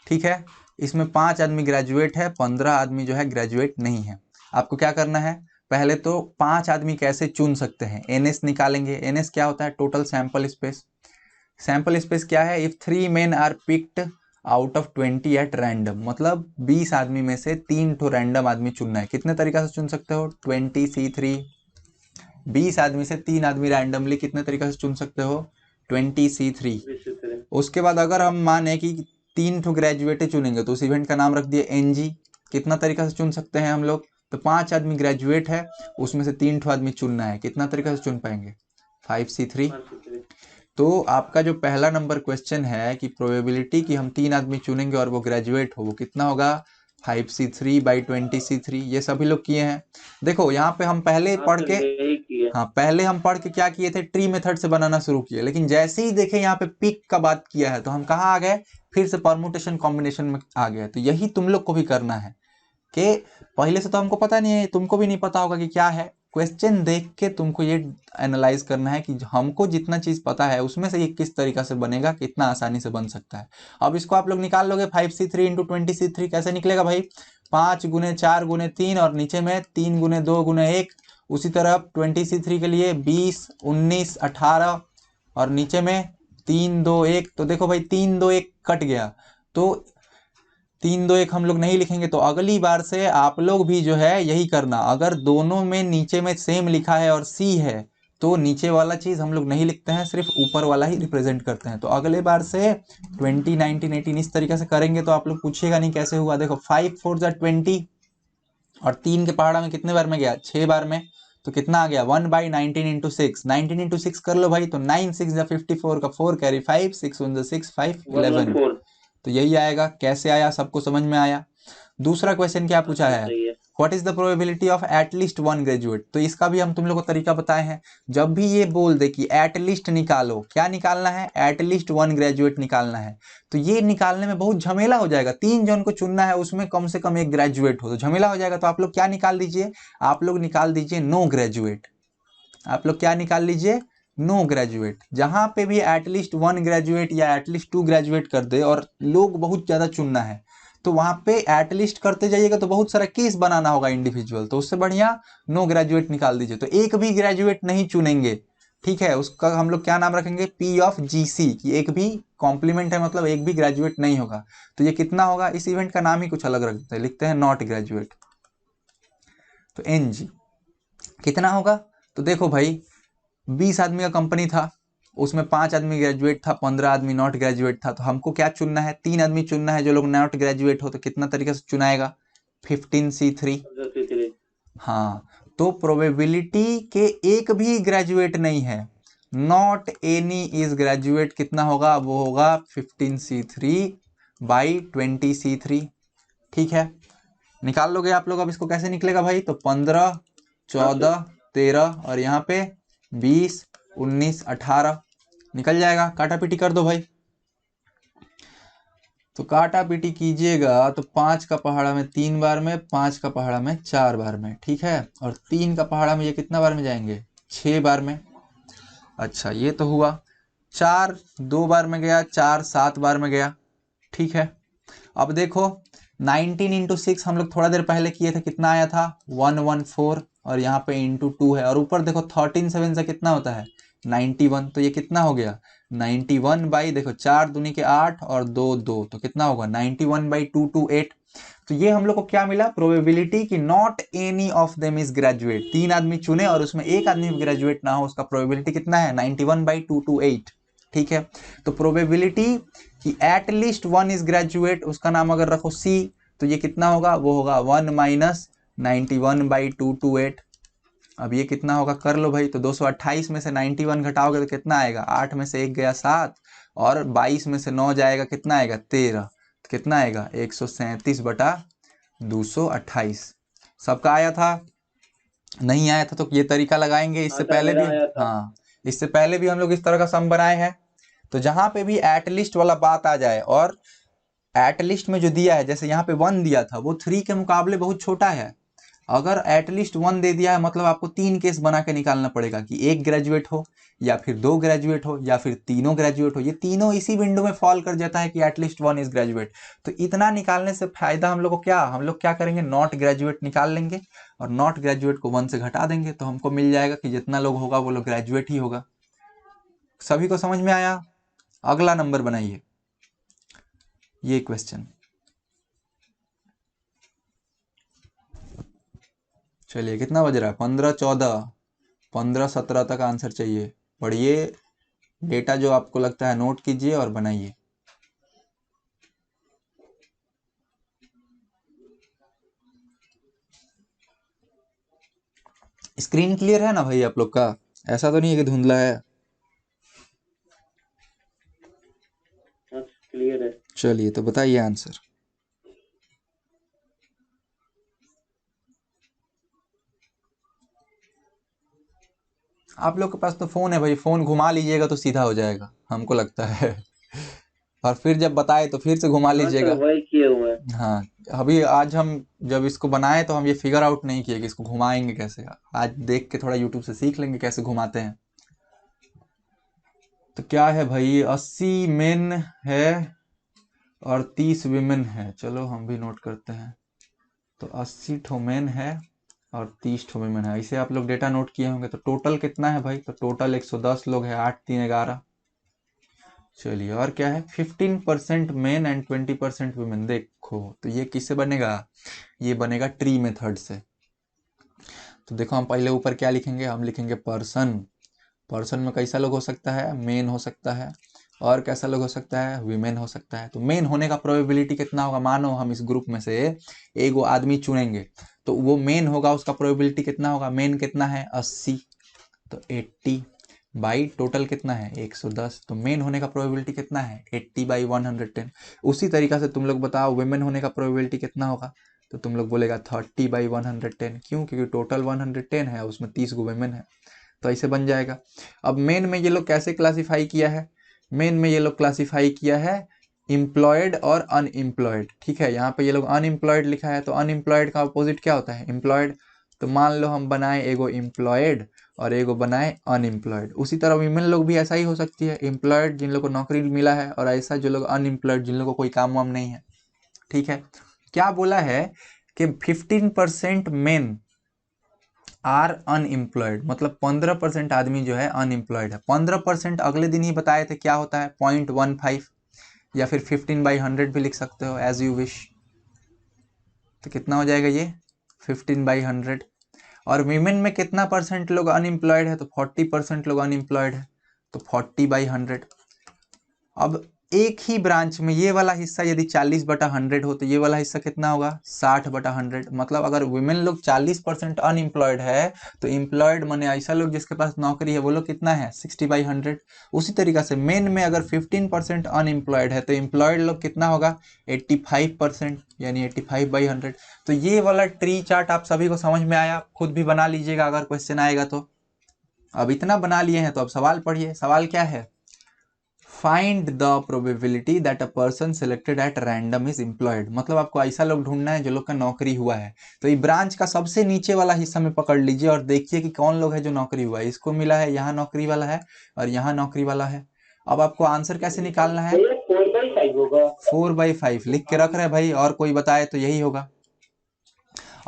ठीक है, इसमें 5 आदमी ग्रेजुएट है, 15 आदमी जो है ग्रेजुएट नहीं है। आपको क्या करना है? पहले तो 5 आदमी कैसे चुन सकते हैं? एनएस निकालेंगे। एनएस क्या होता है? Total sample space. Sample space क्या है? If 3 men are picked out of 20 at random, मतलब 20 आदमी में से 3 ठो रैंडम आदमी चुनना है। कितने तरीका से चुन सकते हो? 20C3। 20 आदमी से 3 आदमी रैंडमली कितने तरीका से चुन सकते हो? 20C3। उसके बाद अगर हम माने कि 3 ठो ग्रेजुएट चुनेंगे तो उस इवेंट का नाम रख दिए एनजी। कितना तरीका से चुन सकते हैं हम लोग? तो 5 आदमी ग्रेजुएट है, उसमें से 3 ठो आदमी चुनना है। कितना तरीका से चुन पाएंगे? 5C3। तो आपका जो पहला नंबर क्वेश्चन है कि प्रोबेबिलिटी कि हम 3 आदमी चुनेंगे और वो ग्रेजुएट हो, वो कितना होगा? 5C3/20C3। ये सभी लोग किए हैं। देखो यहाँ पे हम पहले पढ़ के, हाँ पहले हम पढ़ के क्या किए थे? ट्री मेथड से बनाना शुरू किए, लेकिन जैसे ही देखे यहाँ पे पिक का बात किया है तो हम कहाँ आ गए? फिर से परमुटेशन कॉम्बिनेशन में आ गए। तो यही तुम लोग को भी करना है कि पहले से तो हमको पता नहीं है, तुमको भी नहीं पता होगा कि क्या है। क्वेश्चन देख के तुमको ये एनालाइज करना है कि हमको जितना चीज पता है उसमें से ये किस तरीका से बनेगा, कितना आसानी से बन सकता है। अब इसको आप लोग निकाल लोगे 5C3 × 20C3 कैसे निकलेगा भाई? 5 × 4 × 3 और नीचे में 3 × 2 × 1। उसी तरह 20C3 के लिए 20, 19, 18 और नीचे में 3, 2, 1। तो देखो भाई 3, 2, 1 कट गया, तो 3, 2, 1 हम लोग नहीं लिखेंगे। तो अगली बार से आप लोग भी जो है यही करना। अगर दोनों में नीचे में सेम लिखा है और सी है तो नीचे वाला चीज हम लोग नहीं लिखते हैं, सिर्फ ऊपर वाला ही रिप्रेजेंट करते हैं। तो अगले बार से 20, 19, 18 इस तरीके से करेंगे तो आप लोग पूछिएगा नहीं कैसे हुआ। देखो 5 4 जा 20 और 3 के पहाड़ा में कितने बार में गया? 6 बार में। तो कितना आ गया? 1/19 × 6। 19 × 6 कर लो भाई, तो 9 6 जा 54 का 4 कैरी 5, 6 1 6, 5 11। तो यही आएगा। कैसे आया सबको समझ में आया? दूसरा क्वेश्चन क्या पूछा है? What is the probability of at least 1 graduate? तो इसका भी हम तुम लोग को तरीका बताए हैं। जब भी ये बोल दे कि एटलीस्ट निकालो, क्या निकालना है? एटलीस्ट 1 ग्रेजुएट निकालना है। तो ये निकालने में बहुत झमेला हो जाएगा। 3 जन को चुनना है, उसमें कम से कम 1 ग्रेजुएट हो, तो झमेला हो जाएगा। तो आप लोग क्या निकाल दीजिए? आप लोग निकाल दीजिए नो ग्रेजुएट। आप लोग क्या निकाल लीजिए? No graduate. जहां पे भी एटलीस्ट 1 ग्रेजुएट या एटलीस्ट 2 ग्रेजुएट कर दे और लोग बहुत ज्यादा चुनना है तो वहां पे एटलीस्ट करते जाइएगा तो बहुत सारा केस बनाना होगा इंडिविजुअल, तो उससे बढ़िया नो ग्रेजुएट निकाल दीजिए। तो एक भी ग्रेजुएट नहीं चुनेंगे, ठीक है, उसका हम लोग क्या नाम रखेंगे? P of GC, कि एक भी कॉम्प्लीमेंट है, मतलब एक भी ग्रेजुएट नहीं होगा। तो ये कितना होगा? इस इवेंट का नाम ही कुछ अलग रखते हैं, लिखते हैं नॉट ग्रेजुएट। तो NG कितना होगा? तो देखो भाई 20 आदमी का कंपनी था, उसमें 5 आदमी ग्रेजुएट था, 15 आदमी नॉट ग्रेजुएट था। तो हमको क्या चुनना है? 3 आदमी चुनना है जो लोग नॉट ग्रेजुएट हो। तो कितना तरीके से चुनाएगा? 15C3। हाँ, तो प्रोबेबिलिटी के एक भी ग्रेजुएट नहीं है, नॉट एनी इज ग्रेजुएट, कितना होगा? वो होगा 15C3/20C3। ठीक है, निकाल लोगे आप लोग। अब इसको कैसे निकलेगा भाई? तो 15, 14, 13 और यहाँ पे 20, 19, 18 निकल जाएगा। काटा पीटी कर दो भाई। तो काटा पीटी कीजिएगा तो 5 का पहाड़ा में 3 बार में, 5 का पहाड़ा में 4 बार में, ठीक है, और 3 का पहाड़ा में ये कितना बार में जाएंगे? 6 बार में। अच्छा ये तो हुआ। 4 2 बार में गया, 4 7 बार में गया, ठीक है। अब देखो 19 × 6 हम लोग थोड़ा देर पहले किए थे, कितना आया था? 114 और यहाँ पे × 2 है, और ऊपर देखो 13 7 से कितना होता है? 91। तो ये कितना हो गया? 91 बाई, देखो 4 दूनी के 8 और 2 2, तो कितना होगा? 91/228। तो ये हम लोग को क्या मिला? प्रोबेबिलिटी कि not any of them is graduate. 3 आदमी चुने और उसमें एक आदमी भी ग्रेजुएट ना हो, उसका प्रोबेबिलिटी कितना है? 91/228। ठीक है, तो प्रोबेबिलिटी कि एट लीस्ट 1 इज ग्रेजुएट, उसका नाम अगर रखो C, तो ये कितना होगा? वो होगा 1 - 91/228। अब ये कितना होगा कर लो भाई। तो 228 में से 91 घटाओगे तो कितना आएगा, 8 में से 1 गया 7 और 22 में से 9 जाएगा कितना आएगा 13, तो कितना आएगा 137/228। सबका आया था? नहीं आया था तो ये तरीका लगाएंगे। इससे हाँ सर, पहले भी, मेरा आया था। हाँ इससे पहले भी हम लोग इस तरह का सम बनाए हैं। तो जहां पे भी एटलिस्ट वाला बात आ जाए, और एटलिस्ट में जो दिया है, जैसे यहाँ पे 1 दिया था वो 3 के मुकाबले बहुत छोटा है। अगर एटलीस्ट 1 दे दिया है मतलब आपको 3 केस बना के निकालना पड़ेगा कि 1 ग्रेजुएट हो या फिर 2 ग्रेजुएट हो या फिर तीनों ग्रेजुएट हो। ये तीनों इसी विंडो में फॉल कर जाता है कि एटलीस्ट 1 इज ग्रेजुएट। तो इतना निकालने से फायदा हम लोग को क्या, हम लोग क्या करेंगे, नॉट ग्रेजुएट निकाल लेंगे और नॉट ग्रेजुएट को 1 से घटा देंगे, तो हमको मिल जाएगा कि जितना लोग होगा वो लोग ग्रेजुएट ही होगा। सभी को समझ में आया? अगला नंबर बनाइए ये क्वेश्चन। चलिए कितना बज रहा है, 15 14 15 17 तक आंसर चाहिए। पढ़िए डेटा जो आपको लगता है नोट कीजिए और बनाइए। स्क्रीन क्लियर है ना भाई आप लोग का? ऐसा तो नहीं है कि धुंधला है? क्लियर है। चलिए तो बताइए आंसर। आप लोग के पास तो फोन है भाई, फोन घुमा लीजिएगा तो सीधा हो जाएगा हमको लगता है। और फिर जब बताए तो फिर से घुमा हाँ सर, लीजिएगा। वही किए हुए हैं। हाँ अभी आज हम जब इसको बनाए तो हम ये फिगर आउट नहीं किए कि इसको घुमाएंगे कैसे। आज देख के थोड़ा यूट्यूब से सीख लेंगे कैसे घुमाते हैं। तो क्या है भाई, 80 मेन है और 30 विमेन है। चलो हम भी नोट करते हैं। तो 80 ठो मेन है और 30 ठो विमेन है। इसे आप लोग डेटा नोट किए होंगे। तो टोटल कितना है भाई, तो टोटल 110 लोग है, 8 3 11। चलिए और क्या है, 15% मेन एंड 20% वुमेन। देखो तो ये किससे बनेगा, ये बनेगा ट्री मेथड से। तो देखो हम पहले ऊपर क्या लिखेंगे, हम लिखेंगे पर्सन। पर्सन में कैसा लोग हो सकता है, मेन हो सकता है, और कैसा लोग हो सकता है, वीमेन हो सकता है। तो मेन होने का प्रोबेबिलिटी कितना होगा, मानो हम इस ग्रुप में से एक आदमी चुनेंगे तो वो मेन होगा, उसका प्रोबेबिलिटी कितना होगा, मेन कितना है 80, तो 80 बाई टोटल कितना है 110, तो मेन होने का प्रोबेबिलिटी कितना है 80/110। उसी तरीका से तुम लोग बताओ वुमेन होने का प्रोबेबिलिटी कितना होगा, तो तुम लोग बोलेगा 30/110। क्यों, क्योंकि टोटल 110 है, उसमें 30 गो वुमेन है, तो ऐसे बन जाएगा। अब मेन में ये लोग कैसे क्लासीफाई किया है, मेन में ये लोग क्लासीफाई किया है एम्प्लॉयड और अनएम्प्लॉयड। ठीक है, यहाँ पे ये लोग अनएम्प्लॉयड लिखा है, तो अनएम्प्लॉयड का अपोजिट क्या होता है, एम्प्लॉयड। तो मान लो हम बनाए एगो एम्प्लॉयड और एगो बनाए अनएम्प्लॉयड। उसी तरह वीमेन लोग भी ऐसा ही हो सकती है, एम्प्लॉयड जिन लोग को नौकरी मिला है, और ऐसा जो लोग अनएम्प्लॉयड जिन लोग को कोई काम वाम नहीं है। ठीक है, क्या बोला है कि 15% मेन आर अनएम्प्लॉयड, मतलब 15% आदमी जो है अनएम्प्लॉयड है। 15% अगले दिन ही बताए थे क्या होता है 0.15, या फिर 15/100 भी लिख सकते हो एज यू विश। तो कितना हो जाएगा ये 15/100। और वीमेन में कितना परसेंट लोग अनएम्प्लॉयड है, तो 40% लोग अनएम्प्लॉयड है, तो 40/100। अब एक ही ब्रांच में ये वाला हिस्सा यदि 40/100 हो तो ये वाला हिस्सा कितना होगा 60/100। मतलब अगर वुमेन लोग 40% अनएम्प्लॉयड है तो एम्प्लॉयड माने ऐसा लोग जिसके पास नौकरी है वो लोग कितना है 60/100। उसी तरीका से मेन में अगर 15% अनएम्प्लॉयड है तो एम्प्लॉयड लोग कितना होगा 85%, यानी 85/100। तो ये वाला ट्री चार्ट आप सभी को समझ में आया, खुद भी बना लीजिएगा अगर क्वेश्चन आएगा तो। अब इतना बना लिए हैं तो अब सवाल पढ़िए। सवाल क्या है, find the probability that a person selected at random is employed. मतलब आपको ऐसा लोग ढूंढना है जो लोग का नौकरी हुआ है। तो ये ब्रांच का सबसे नीचे वाला हिस्सा में पकड़ लीजिए और देखिए कि कौन लोग है जो नौकरी हुआ है। इसको मिला है, यहाँ नौकरी वाला है और यहाँ नौकरी वाला है। अब आपको आंसर कैसे निकालना है, 4/5 होगा। 4/5 लिख के रख रहे भाई, और कोई बताए तो यही होगा।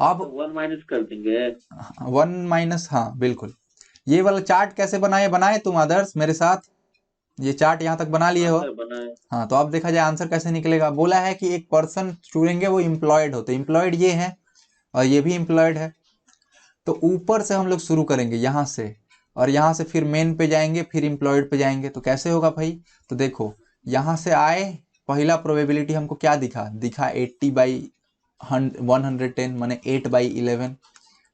अब 1 माइनस कर देंगे। 1 माइनस, हाँ बिल्कुल। ये वाला चार्ट कैसे बनाए, बनाए तुम आदर्श मेरे साथ, ये चार्ट यहाँ तक बना लिए हाँ हो? सर, बनाए। हाँ तो अब देखा जाए आंसर कैसे निकलेगा। बोला है कि एक पर्सन चुनेंगे वो एम्प्लॉयड हो, तो एम्प्लॉयड ये है और ये भी एम्प्लॉयड है। तो ऊपर से हम लोग शुरू करेंगे यहाँ से, और यहाँ से फिर मेन पे जाएंगे, फिर एम्प्लॉयड पे जाएंगे। तो कैसे होगा भाई, तो देखो यहाँ से आए, पहला प्रोबेबिलिटी हमको क्या दिखा, दिखा 80/110 माने 8/11।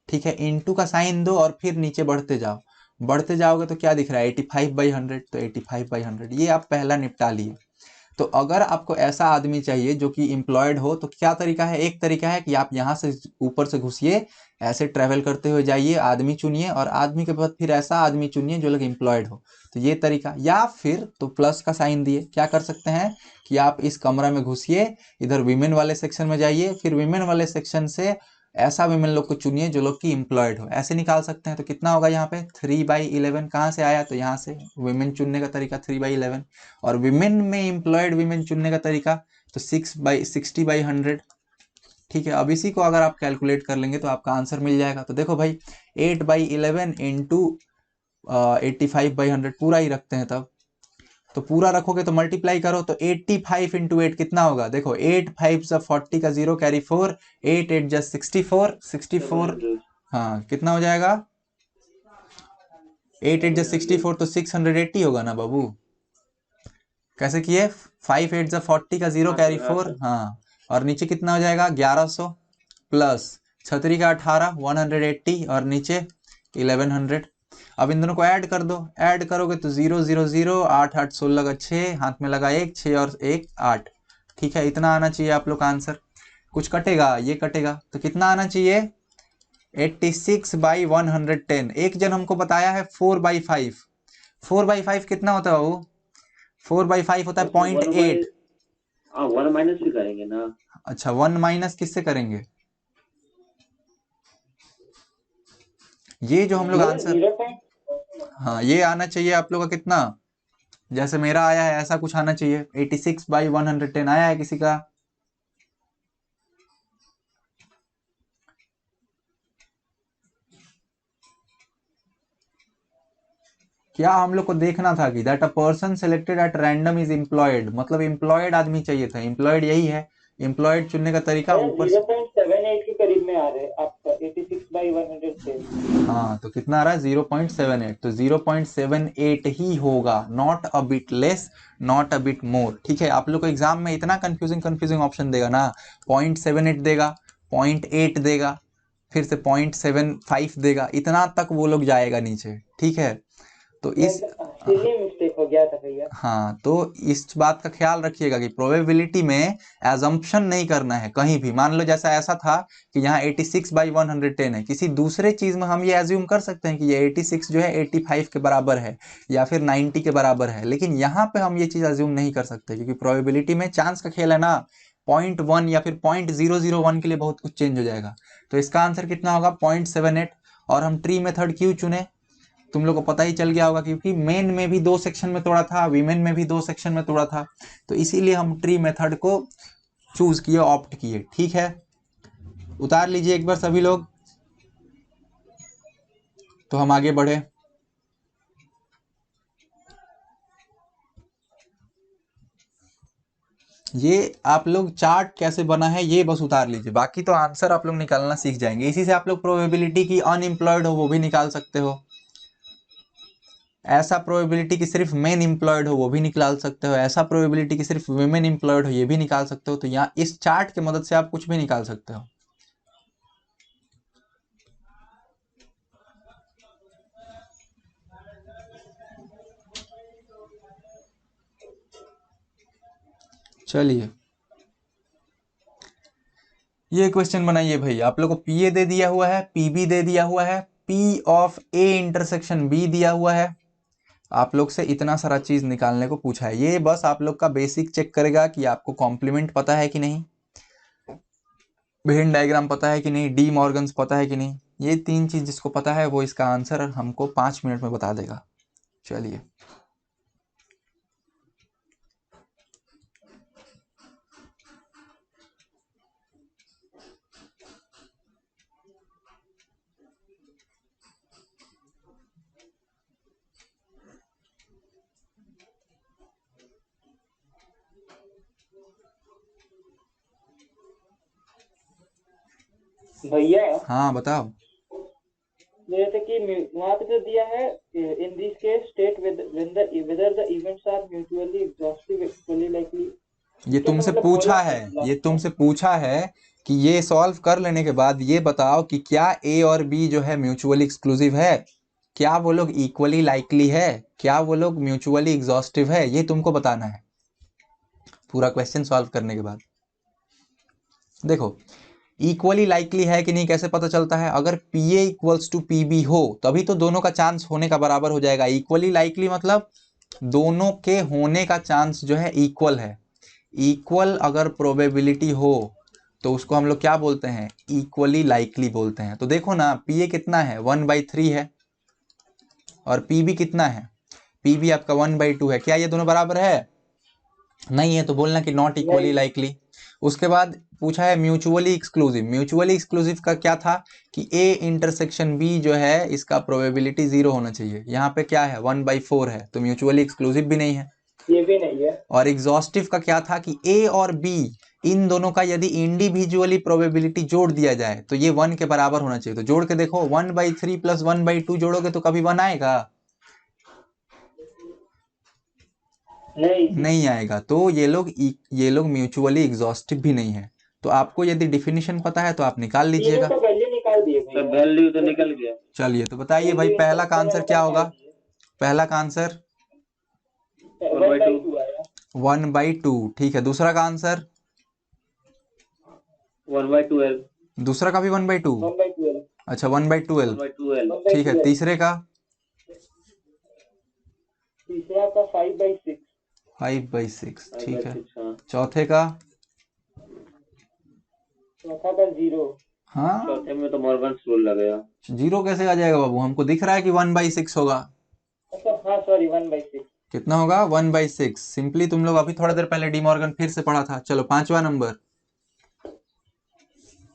ठीक है, इनटू का साइन दो और फिर नीचे बढ़ते जाओ, बढ़ते जाओगे तो क्या दिख रहा है 85/100, तो 85/100 ये आप पहला निपटा लिए। तो अगर आपको ऐसा आदमी चाहिए जो कि एम्प्लॉयड हो तो क्या तरीका है, एक तरीका है कि आप यहाँ से ऊपर से घुसिए, ऐसे ट्रेवल करते हुए जाइए, आदमी चुनिए और आदमी के बाद फिर ऐसा आदमी चुनिए जो लोग एम्प्लॉयड हो, तो ये तरीका। या फिर तो प्लस का साइन दिए क्या कर सकते हैं कि आप इस कमरा में घुसिए, इधर विमेन वाले सेक्शन में जाइए, फिर विमेन वाले सेक्शन से ऐसा विमेन लोग को चुनिए जो लोग की एम्प्लॉयड हो, ऐसे निकाल सकते हैं। तो कितना होगा यहाँ पे 3/11, कहाँ से आया, तो यहाँ से विमेन चुनने का तरीका 3/11, और विमेन में एम्प्लॉयड विमेन चुनने का तरीका तो 60/100। ठीक है, अब इसी को अगर आप कैलकुलेट कर लेंगे तो आपका आंसर मिल जाएगा। तो देखो भाई 8/11 इंटू 85/100 पूरा ही रखते हैं, तब तो पूरा रखोगे तो मल्टीप्लाई करो तो 85 इंटू 8 कितना होगा, देखो 8 5 सा 40 का 0 कैरी 4, 8 8 जा 64, 64 700 हाँ कितना हो जाएगा 8 8 जा 64 तो 680 होगा ना बाबू। कैसे किए, 5 8 जा 40 का 0 कैरी 4 हाँ, और नीचे कितना हो जाएगा 1100 प्लस 36 का 18 180 और नीचे 1100। अब इन दोनों को ऐड कर दो, ऐड करोगे तो 0 0 0 8 8 16 का 6, हाथ में लगा 1 6 और 1 8। ठीक है, इतना आना चाहिए आप लोग का आंसर। कुछ कटेगा, ये कटेगा तो कितना आना चाहिए 86/110। एक जन हमको बताया है 4/5, 4/5 कितना होता है बाबू, 4/5 होता है 0.8। हाँ 1 माइनस भी करेंगे ना। अच्छा 1 माइनस किससे करेंगे, ये जो हम लोग आंसर, हाँ ये आना चाहिए आप लोग का कितना, जैसे मेरा आया है ऐसा कुछ आना चाहिए 86/110 आया है किसी का। क्या हम लोग को देखना था कि that a person selected at random is employed, मतलब एम्प्लॉयड आदमी चाहिए था, एम्प्लॉयड यही है, एम्प्लॉयड चुनने का तरीका ऊपर से 0.78 के करीब में आ रहे हैं आपका 86/110। हाँ तो कितना आ रहा है 0.78, तो 0.78 ही होगा, not a bit less not a bit more. ठीक है, आप लोग को एग्जाम में इतना कंफ्यूजिंग ऑप्शन देगा ना, 0.78 देगा, 0.8 देगा, फिर से 0.75 देगा, इतना तक वो लोग जाएगा नीचे। ठीक है, तो इस मिस्टेक हो गया था भैया। हाँ तो इस बात का ख्याल रखिएगा कि प्रोबेबिलिटी में एजम्पशन नहीं करना है कहीं भी। मान लो जैसा ऐसा था कि यहाँ 86/110 है, किसी दूसरे चीज में हम ये एज्यूम कर सकते हैं कि ये 86 जो है 85 के बराबर है या फिर 90 के बराबर है, लेकिन यहाँ पे हम ये चीज एज्यूम नहीं कर सकते क्योंकि प्रोबेबिलिटी में चांस का खेल है ना, 0.1 या फिर 0.001 के लिए बहुत कुछ चेंज हो जाएगा। तो इसका आंसर कितना होगा 0.78। और हम ट्री मेथड क्यों चुने, तुम लोग को पता ही चल गया होगा, क्योंकि मेन में भी 2 सेक्शन में तोड़ा था, वीमेन में भी 2 सेक्शन में तोड़ा था, तो इसीलिए हम ट्री मेथड को चूज किए, ऑप्ट किए। ठीक है, उतार लीजिए एक बार सभी लोग, तो हम आगे बढ़े। ये आप लोग चार्ट कैसे बना है ये बस उतार लीजिए, बाकी तो आंसर आप लोग निकालना सीख जाएंगे। इसी से आप लोग प्रोबेबिलिटी की अनएम्प्लॉयड हो वो भी निकाल सकते हो, ऐसा प्रोबेबिलिटी कि सिर्फ मेन एम्प्लॉयड हो वो भी निकाल सकते हो, ऐसा प्रोबेबिलिटी कि सिर्फ वुमेन एम्प्लॉयड हो ये भी निकाल सकते हो। तो यहाँ इस चार्ट की मदद से आप कुछ भी निकाल सकते हो। चलिए ये क्वेश्चन बनाइए भाई, आप लोग को पीए दे दिया हुआ है, पीबी दे दिया हुआ है, P of A intersection B दिया हुआ है, आप लोग से इतना सारा चीज निकालने को पूछा है। ये बस आप लोग का बेसिक चेक करेगा कि आपको कॉम्प्लीमेंट पता है कि नहीं, वेन डायग्राम पता है कि नहीं, डी मॉर्गन्स पता है कि नहीं। ये 3 चीज जिसको पता है वो इसका आंसर हमको 5 मिनट में बता देगा। चलिए भैया हाँ बताओ। जैसे कि वहाँ पे जो दिया है in this case state whether the events are mutually exhaustive equally likely ये तुमसे मतलब पूछा बोला है, मतलब ये तुमसे पूछा है कि ये सॉल्व कर लेने के बाद ये बताओ कि क्या ए और बी जो है म्यूचुअली एक्सक्लूसिव है, क्या वो लोग इक्वली लाइकली है, क्या वो लोग म्यूचुअली एग्जॉस्टिव है, ये तुमको बताना है पूरा क्वेश्चन सॉल्व करने के बाद। देखो इक्वली लाइकली है कि नहीं कैसे पता चलता है, अगर P A equals to P B हो तभी तो दोनों का चांस होने का बराबर हो जाएगा। इक्वली लाइकली मतलब दोनों के होने का चांस जो है इक्वल है। इक्वल अगर प्रोबेबिलिटी हो तो उसको हम लोग क्या बोलते हैं, इक्वली लाइकली बोलते हैं। तो देखो ना पी ए कितना है 1/3 है और पी बी कितना है, पी बी आपका 1/2 है, क्या ये दोनों बराबर है, नहीं है, तो बोलना कि नॉट इक्वली लाइकली। उसके बाद पूछा है म्यूचुअली एक्सक्लूसिव। म्यूचुअली एक्सक्लूसिव का क्या था कि ए इंटरसेक्शन बी जो है इसका प्रोबेबिलिटी 0 होना चाहिए, यहाँ पे क्या है 1/4 है, तो म्यूचुअली एक्सक्लूसिव भी नहीं है। ये भी नहीं है। और एग्जॉस्टिव का क्या था कि ए और बी इन दोनों का यदि इंडिविजुअली प्रोबेबिलिटी जोड़ दिया जाए तो ये 1 के बराबर होना चाहिए। तो जोड़ के देखो 1/3 प्लस 1/2 जोड़ोगे तो कभी 1 आएगा, नहीं आएगा। तो ये लोग म्यूचुअली एग्जॉस्टिव भी नहीं है। तो आपको यदि डिफिनीशन पता है तो आप निकाल लीजिएगा। तो वैल्यू निकाल दिए भैया, वैल्यू तो निकल गया। चलिए तो बताइए भाई पहला का आंसर क्या होगा, पहला का आंसर 1/2 आया। 1/2, ठीक है। दूसरा का आंसर 1/12। दूसरा का भी 1/2, 1/12। अच्छा 1/12, 1/12। ठीक है। तीसरे का तीसरा का 5/6। 5/6, ठीक है। 5/6 हाँ। चौथे का चौथा का 0। हाँ चौथे में तो मॉर्गन्स रूल लगेगा। 0 कैसे आ जाएगा बाबू, हमको दिख रहा है कि 1/6 होगा। अच्छा हाँ सॉरी 1/6। कितना होगा 1/6, सिंपली तुम लोग अभी थोड़ा देर पहले डी मॉर्गन फिर से पढ़ा था। चलो पांचवा नंबर।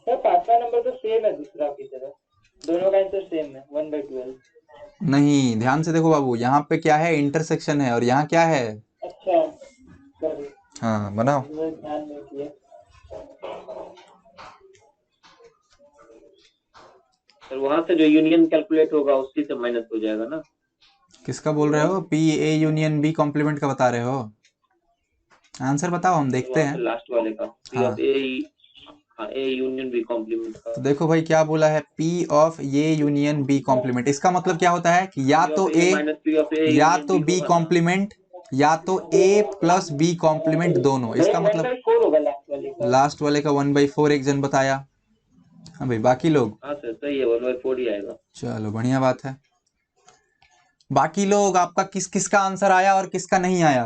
सर पांचवा नंबर तो सेम है दूसरा की तरह, दोनों का आंसर सेम है 1/12। नहीं ध्यान से देखो बाबू, यहाँ पे क्या है इंटरसेक्शन है और यहाँ क्या है, अच्छा सॉरी, हाँ बनाओ। ध्यान नहीं किया। सर वहां से जो यूनियन कैलकुलेट होगा उसी से माइनस हो जाएगा ना। किसका बोल रहे हो, P A union B complement का बता रहे हो, आंसर बताओ हम देखते हैं। लास्ट वाले का पी हाँ ऑफ ए, हाँ ए यूनियन बी कॉम्प्लीमेंट का। तो देखो भाई क्या बोला है, पी ऑफ ये यूनियन बी कॉम्प्लीमेंट, इसका मतलब क्या होता है कि या तो ए माइनस पी ऑफ ए या यूनियन तो बी बी होगा ना। कॉम्प्लीमेंट या तो ए प्लस बी कॉम्प्लीमेंट दोनों, इसका मतलब 1/4 होगा लास्ट वाले का। लास्ट वाले का 1/4 एक जन बताया। हाँ भाई बाकी लोग, हाँ सर सही है 1/4 ही आएगा। चलो बढ़िया बात है। बाकी लोग आपका किस किस का आंसर आया और किसका नहीं आया,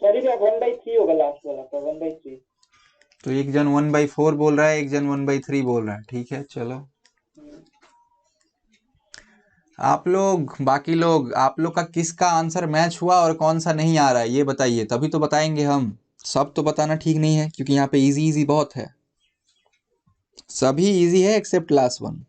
सॉरी भैया 1/3 होगा लास्ट वाला का 1/3। तो एक जन 1/4 बोल रहा है, एक जन 1/3 बोल रहा है, ठीक है। चलो आप लोग बाकी लोग आप लोग का किसका आंसर मैच हुआ और कौन सा नहीं आ रहा है ये बताइए, तभी तो बताएंगे हम। सब तो बताना ठीक नहीं है क्योंकि यहाँ पे इजी इजी बहुत है, सभी इजी है एक्सेप्ट लास्ट वन।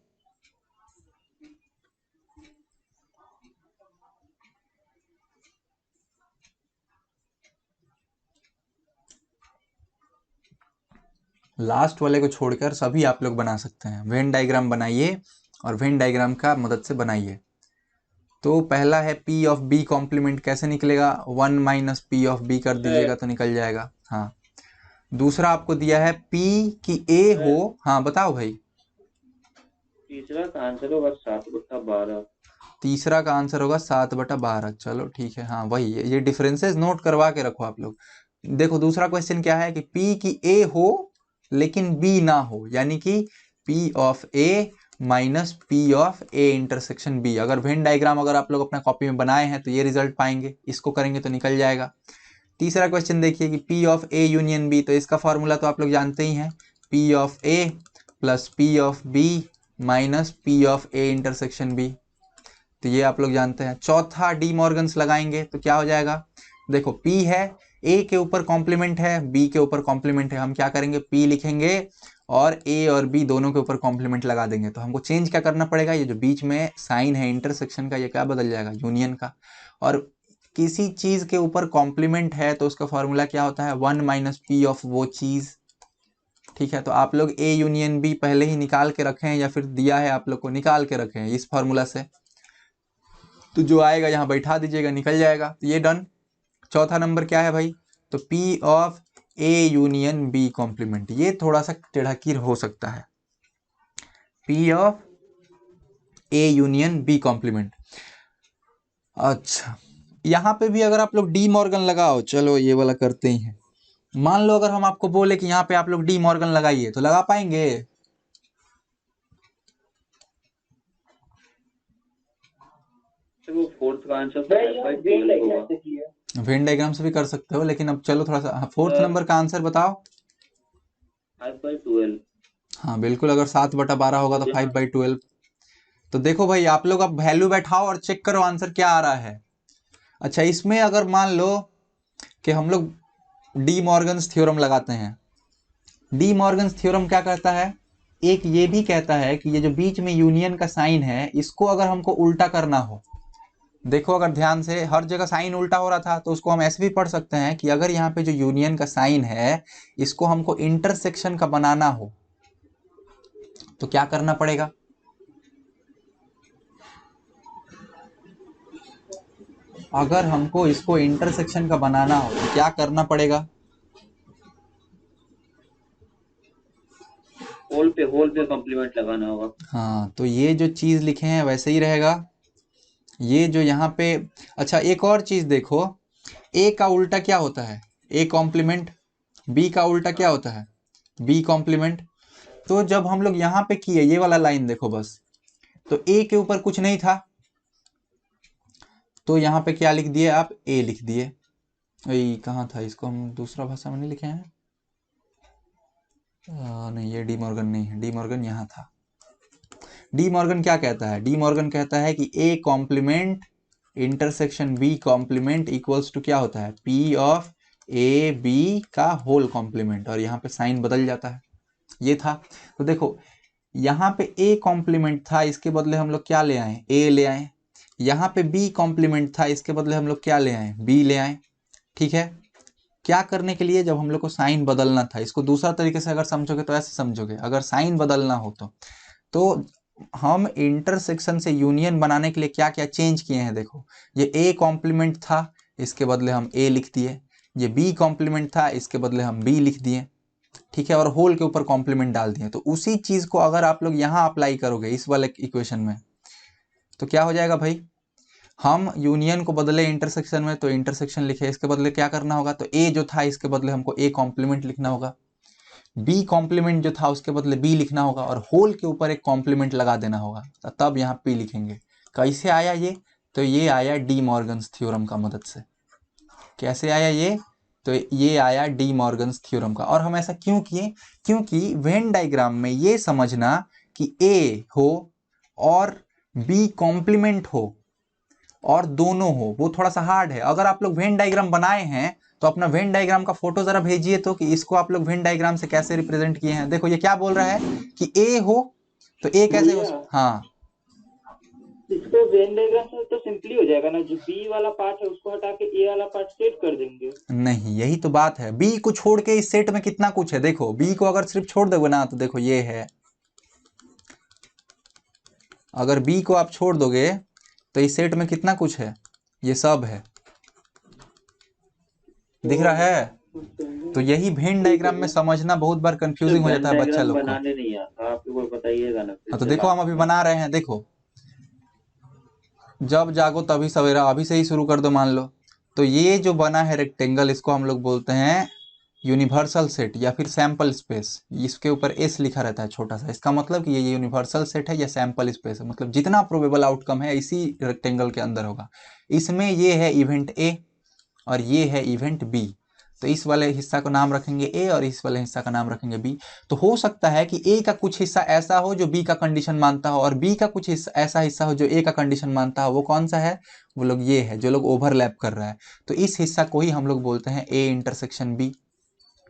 लास्ट वाले को छोड़कर सभी आप लोग बना सकते हैं। वेन डायग्राम बनाइए और वेन डायग्राम का मदद से बनाइए। तो पहला है पी ऑफ बी कॉम्प्लीमेंट, कैसे निकलेगा 1 माइनस पी ऑफ बी कर दीजिएगा तो निकल जाएगा। हाँ दूसरा आपको दिया है पी की ए हो, हाँ बताओ भाई। तीसरा का आंसर होगा 7/12। तीसरा का आंसर होगा 7/12, चलो ठीक है। हाँ वही ये डिफरेंसेस नोट करवा के रखो आप लोग। देखो दूसरा क्वेश्चन क्या है कि P की A हो लेकिन B ना हो, यानी कि P of A minus P of A intersection B। अगर वेन डायग्राम अगर आप लोग अपना कॉपी में बनाए हैं तो ये रिजल्ट पाएंगे, इसको करेंगे तो निकल जाएगा। तीसरा क्वेश्चन देखिए कि P of A union B, तो इसका फॉर्मूला तो आप लोग जानते ही हैं, P of A plus P of B minus P of A intersection B, तो ये आप लोग जानते हैं। चौथा डी मॉर्गन्स लगाएंगे तो क्या हो जाएगा, देखो P है, A के ऊपर कॉम्प्लीमेंट है, B के ऊपर कॉम्प्लीमेंट है, हम क्या करेंगे P लिखेंगे और A और B दोनों के ऊपर कॉम्प्लीमेंट लगा देंगे। तो हमको चेंज क्या करना पड़ेगा, ये जो बीच में साइन है इंटरसेक्शन का ये क्या बदल जाएगा, यूनियन का। और किसी चीज के ऊपर कॉम्प्लीमेंट है तो उसका फॉर्मूला क्या होता है 1 माइनस पी ऑफ वो चीज, ठीक है, तो आप लोग ए यूनियन बी पहले ही निकाल के रखे हैं या फिर दिया है आप लोग को, निकाल के रखे हैं इस फॉर्मूला से। तो जो आएगा यहाँ बैठा दीजिएगा, निकल जाएगा। तो ये डन। चौथा नंबर क्या है भाई? तो P of A union B complement. ये थोड़ा सा टेढ़ाकीर हो सकता है, P of A union B complement. अच्छा, यहाँ पे भी अगर आप लोग डी मॉर्गन लगाओ, चलो ये वाला करते ही हैं। मान लो अगर हम आपको बोले कि यहाँ पे आप लोग डी मॉर्गन लगाइए, तो लगा पाएंगे? वो फोर्थ का आंसर वेन डायग्राम से भी कर सकते हो, लेकिन अब चलो थोड़ा सा फोर्थ नंबर का आंसर बताओ। 5/12। हाँ बिल्कुल, अगर 7/12 होगा तो 5/12। तो देखो भाई, आप लोग अब वैल्यू बैठाओ और चेक करो आंसर क्या आ रहा है। अच्छा, इसमें अगर मान लो कि हम लोग डी मॉर्गन्स थ्योरम लगाते हैं। डी मॉर्गन्स थ्योरम क्या कहता है? एक ये भी कहता है कि ये जो बीच में यूनियन का साइन है, इसको अगर हमको उल्टा करना हो, देखो अगर ध्यान से, हर जगह साइन उल्टा हो रहा था, तो उसको हम ऐसे भी पढ़ सकते हैं कि अगर यहाँ पे जो यूनियन का साइन है, इसको हमको इंटरसेक्शन का बनाना हो, तो क्या करना पड़ेगा? अगर हमको इसको इंटरसेक्शन का बनाना हो तो क्या करना पड़ेगा? होल पे कॉम्प्लीमेंट लगाना होगा। हाँ, तो ये जो चीज लिखे हैं वैसे ही रहेगा। ये जो यहाँ पे, अच्छा एक और चीज देखो, ए का उल्टा क्या होता है? A complement. बी का उल्टा क्या होता है? B complement. तो जब हम लोग यहाँ पे किए, ये वाला लाइन देखो बस, तो ए के ऊपर कुछ नहीं था, तो यहाँ पे क्या लिख दिए आप? ए लिख दिए। कहाँ था? इसको हम दूसरा भाषा में नहीं लिखे हैं। नहीं, ये डी मॉर्गन नहीं है, डी मॉर्गन यहाँ था। डी मॉर्गन क्या कहता है? डी मॉर्गन कहता है कि A complement intersection B complement equals to क्या होता है? पी ऑफ ए बी का होल कॉम्प्लीमेंट, और यहाँ पे साइन बदल जाता है। ये था। तो देखो, यहाँ पे ए कॉम्प्लीमेंट था, इसके बदले हम लोग क्या ले आए? ए ले आए। यहाँ पे बी कॉम्प्लीमेंट था, इसके बदले हम लोग क्या ले आए? बी ले आए। ठीक है, क्या करने के लिए? जब हम लोग को साइन बदलना था। इसको दूसरा तरीके से अगर समझोगे तो ऐसे समझोगे, अगर साइन बदलना हो तो हम इंटरसेक्शन से यूनियन बनाने के लिए क्या क्या चेंज किए हैं। देखो, ये ए कॉम्प्लीमेंट था, इसके बदले हम ए लिख दिए। ये बी कॉम्प्लीमेंट था, इसके बदले हम बी लिख दिए। ठीक है, और होल के ऊपर कॉम्प्लीमेंट डाल दिए। तो उसी चीज को अगर आप लोग यहाँ अप्लाई करोगे इस वाले इक्वेशन में, तो क्या हो जाएगा भाई? हम यूनियन को बदले इंटरसेक्शन में, तो इंटरसेक्शन लिखे, इसके बदले क्या करना होगा? तो ए जो था इसके बदले हमको ए कॉम्प्लीमेंट लिखना होगा, बी कॉम्प्लीमेंट जो था उसके बदले बी लिखना होगा, और होल के ऊपर एक कॉम्प्लीमेंट लगा देना होगा, तब यहाँ पी लिखेंगे। कैसे आया ये? तो ये आया डी मॉर्गन्स थ्योरम का मदद से। कैसे आया ये? तो ये आया डी मॉर्गन्स थ्योरम का। और हम ऐसा क्यों किए? क्योंकि वेन डायग्राम में ये समझना कि ए हो और बी कॉम्प्लीमेंट हो और दोनों हो, वो थोड़ा सा हार्ड है। अगर आप लोग वेन डायग्राम बनाए हैं तो अपना वेन डायग्राम का फोटो जरा भेजिए, तो कि इसको आप लोग वेन डायग्राम से कैसे रिप्रेजेंट किए हैं। देखो ये क्या बोल रहा है कि ए हो, तो ए कैसे हो? हाँ, इसको वेन डायग्राम से तो सिंपली हो जाएगा ना, जो बी वाला पार्ट है उसको हटा के ए वाला पार्ट सेट कर देंगे। नहीं, यही तो बात है। बी को छोड़ के इस सेट में कितना कुछ है। देखो, बी को अगर सिर्फ छोड़ दोगे ना, तो देखो ये है। अगर बी को आप छोड़ दोगे तो इस सेट में कितना कुछ है, ये सब है। दिख रहा है? तो यही वेन डायग्राम में समझना बहुत बार कंफ्यूजिंग हो जाता है बच्चा लोग को। बनाने नहीं आता, आप लोग बताइएगा ना। तो देखो, हम अभी बना रहे हैं। देखो, जब जागो तभी सवेरा, अभी से ही शुरू कर दो मान लो। तो ये जो बना है रेक्टेंगल, इसको हम लोग बोलते हैं यूनिवर्सल सेट या फिर सैंपल स्पेस। इसके ऊपर एस लिखा रहता है छोटा सा, इसका मतलब कि ये यूनिवर्सल सेट है या सैंपल स्पेस है। मतलब जितना प्रोबेबल आउटकम है इसी रेक्टेंगल के अंदर होगा। इसमें ये है इवेंट ए और ये है इवेंट बी। तो इस वाले हिस्सा का नाम रखेंगे ए और इस वाले हिस्सा का नाम रखेंगे बी। तो हो सकता है कि ए का कुछ हिस्सा ऐसा हो जो बी का कंडीशन मानता हो, और बी का कुछ हिस्सा ऐसा हिस्सा हो जो ए का कंडीशन मानता हो। वो कौन सा है? वो लोग ये है जो लोग ओवरलैप कर रहा है। तो इस हिस्सा को ही हम लोग बोलते हैं ए इंटरसेक्शन बी।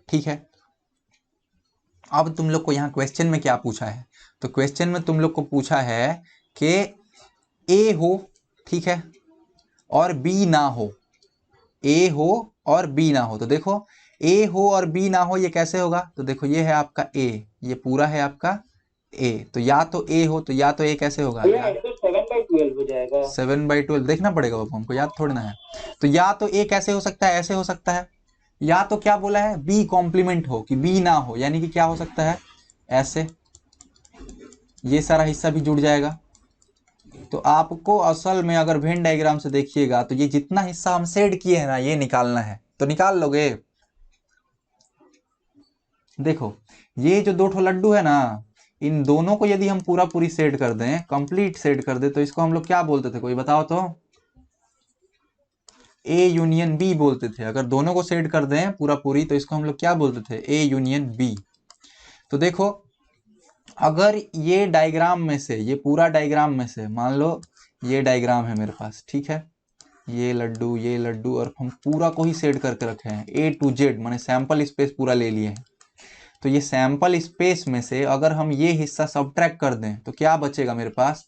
ठीक है, अब तुम लोग को यहाँ क्वेश्चन में क्या पूछा है? तो क्वेश्चन में तुम लोग को पूछा है कि ए हो, ठीक है, और बी ना हो। ए हो और बी ना हो। तो देखो, ए हो और बी ना हो, ये कैसे होगा? तो देखो ये है आपका ए, ये पूरा है आपका ए, तो या तो ए हो तो या तो ए कैसे होगा? भैया ये तो 7/12 हो जाएगा। 7/12 देखना पड़ेगा बाबू, हमको याद थोड़ी ना है। तो या तो ए कैसे हो सकता है? ऐसे हो सकता है, या तो क्या बोला है, बी कॉम्प्लीमेंट हो कि बी ना हो, यानी कि क्या हो सकता है, ऐसे ये सारा हिस्सा भी जुड़ जाएगा। तो आपको असल में अगर वेन डायग्राम से देखिएगा तो ये जितना हिस्सा हम शेड किए हैं ना, ये निकालना है, तो निकाल लोगे। देखो ये जो दो ठो लड्डू है ना, इन दोनों को यदि हम पूरा पूरी शेड कर दें, कंप्लीट शेड कर दें, तो इसको हम लोग क्या बोलते थे, कोई बताओ तो? ए यूनियन बी बोलते थे। अगर दोनों को शेड कर दें पूरा पूरी तो इसको हम लोग क्या बोलते थे? A union B. तो देखो अगर ये डायग्राम में से, ये पूरा डायग्राम में से, मान लो ये डायग्राम है मेरे पास, ठीक है, ये लड्डू और हम पूरा को ही शेड करके रखे हैं ए टू जेड, माने सैंपल स्पेस पूरा ले लिए हैं। तो ये सैंपल स्पेस में से अगर हम ये हिस्सा सब्ट्रैक्ट कर दें तो क्या बचेगा मेरे पास?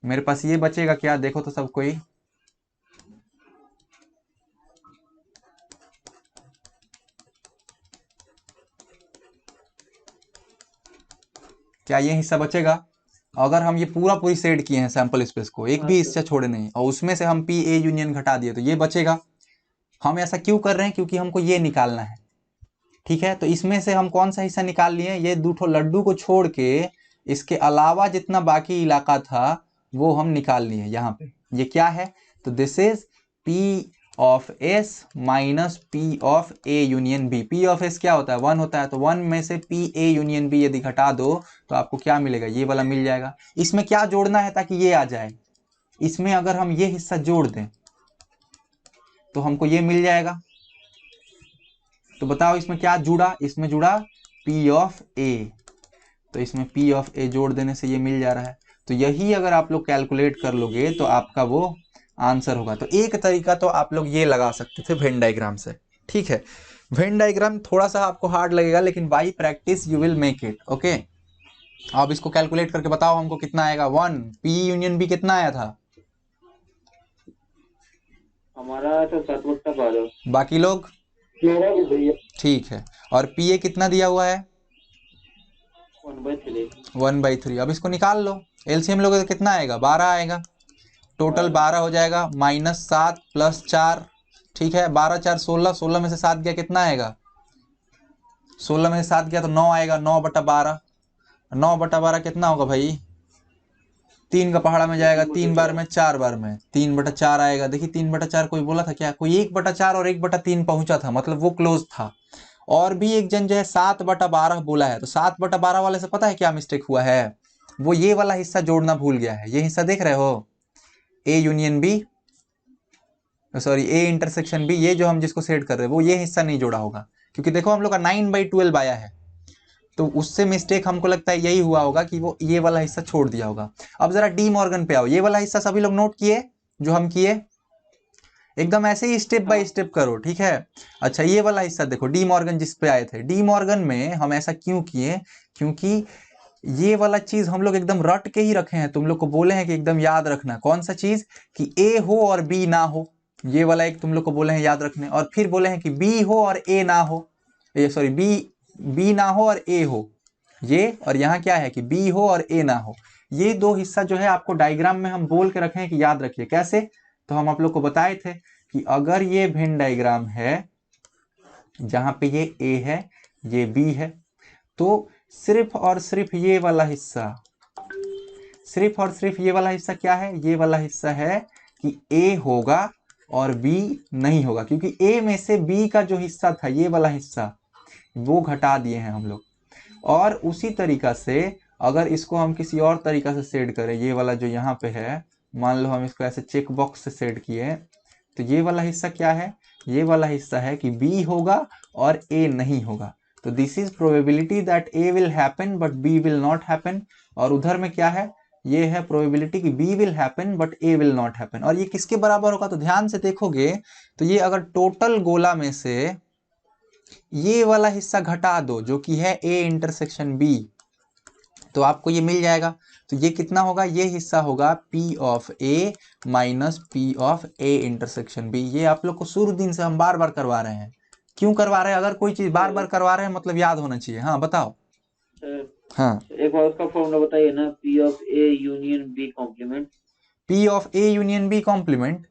मेरे पास ये बचेगा क्या, देखो तो सब कोई, क्या ये हिस्सा बचेगा? अगर हम ये पूरा पूरी शेड किए हैं सैंपल स्पेस को, एक भी हिस्सा छोड़े नहीं, और उसमें से हम पी ए यूनियन घटा दिए तो ये बचेगा। हम ऐसा क्यों कर रहे हैं? क्योंकि हमको ये निकालना है, ठीक है। तो इसमें से हम कौन सा हिस्सा निकाल लिए? ये दो ठो लड्डू को छोड़ के इसके अलावा जितना बाकी इलाका था वो हम निकाल लिए यहाँ पे। ये क्या है? तो this is P of S minus P of A union B. P of S क्या होता है? 1 होता है, तो 1 में से पी ए यूनियन बी यदि घटा दो तो आपको क्या मिलेगा? ये वाला मिल जाएगा। इसमें क्या जोड़ना है ताकि ये आ जाए? इसमें अगर हम ये हिस्सा जोड़ दें तो हमको ये मिल जाएगा। तो बताओ इसमें क्या जुड़ा? इसमें जुड़ा पी ऑफ ए, तो इसमें पी ऑफ ए जोड़ देने से ये मिल जा रहा है। तो यही अगर आप लोग कैलकुलेट कर लोगे तो आपका वो आंसर होगा। तो एक तरीका तो आप लोग ये लगा सकते थे वेन डायग्राम से, ठीक है। वेन डायग्राम थोड़ा सा आपको हार्ड लगेगा, लेकिन by practice you will make it, okay. अब इसको कैलकुलेट करके बताओ हमको कितना आएगा। 1 पी यूनियन बी कितना आया था? हमारा तो 7/12। बाकी लोग? मेरा भी भैया ठीक है। और पी ए कितना दिया हुआ है? 1/3। 1/3। अब इसको निकाल लो, एलसीएम लोगे तो कितना आएगा? 12 आएगा। टोटल 12 हो जाएगा, -7 + 4, ठीक है। 12 4 16, 16 में से 7 गया, कितना आएगा? 16 में से 7 गया तो 9 आएगा। 9/12, 9/12 कितना होगा भाई? 3 का पहाड़ा में जाएगा, 3 बार में 4 बार में 3/4 आएगा। देखिए 3/4 कोई बोला था क्या? कोई 1/4 और 1/3 पहुंचा था, मतलब वो क्लोज था। और भी एक जन जो है 7/12 बोला है, तो 7/12 वाले से पता है क्या मिस्टेक हुआ है? वो ये वाला हिस्सा जोड़ना भूल गया है। ये हिस्सा देख रहे हो, A union B, sorry A intersection B, ये जो हम जिसको सेट कर रहे हैं वो ये हिस्सा नहीं जोड़ा होगा, क्योंकि देखो हम लोग का 9/12 आया है, तो उससे मिस्टेक हमको लगता है यही हुआ होगा कि वो ये वाला हिस्सा छोड़ दिया होगा। अब जरा डी मॉर्गन पे आओ। ये वाला हिस्सा सभी लोग नोट किए जो हम किए? एकदम ऐसे ही स्टेप बाय स्टेप करो, ठीक है। अच्छा ये वाला हिस्सा देखो, डी मॉर्गन जिस पे आए थे, डी मॉर्गन में हम ऐसा क्यों किए? क्योंकि ये वाला चीज हम लोग एकदम रट के ही रखे हैं, तुम लोग को बोले हैं कि एकदम याद रखना। कौन सा चीज? कि ए हो और बी ना हो, ये वाला एक तुम लोग को बोले हैं याद रखने। और फिर बोले हैं कि बी हो और ए ना हो, सॉरी बी ना हो और ए हो, ये। और यहाँ क्या है कि बी हो और ए ना हो। ये दो हिस्सा जो है आपको डायग्राम में हम बोल के रखे हैं कि याद रखिए। कैसे? तो हम आप लोग को बताए थे कि अगर ये वेन डायग्राम है जहां पे ये ए है, ये बी है, तो सिर्फ और सिर्फ ये वाला हिस्सा, सिर्फ और सिर्फ ये वाला हिस्सा क्या है? ये वाला हिस्सा है कि ए होगा और बी नहीं होगा, क्योंकि ए में से बी का जो हिस्सा था, ये वाला हिस्सा, वो घटा दिए हैं हम लोग। और उसी तरीका से अगर इसको हम किसी और तरीका से सेट करें, ये वाला जो यहाँ पे है, मान लो हम इसको ऐसे चेक बॉक्स से सेट किए, तो ये वाला हिस्सा क्या है? ये वाला हिस्सा है कि बी होगा और ए नहीं होगा। तो this is probability that A will happen but B will not happen. और उधर में क्या है? ये है प्रोबेबिलिटी कि B will happen but A will not happen. और ये किसके बराबर होगा? तो ध्यान से देखोगे तो ये अगर टोटल गोला में से ये वाला हिस्सा घटा दो जो कि है ए इंटरसेक्शन बी, तो आपको ये मिल जाएगा। तो ये कितना होगा? ये हिस्सा होगा P of A minus P of A intersection B। ये आप लोग को शुरू दिन से हम बार बार करवा रहे हैं क्यों करवा रहे हैं? अगर कोई चीज बार बार करवा रहे हैं मतलब याद होना चाहिए। हाँ बताओ। सर हाँ, एक बार उसका फॉर्मूला बताइए ना, P of A union B complement. P of A union B complement,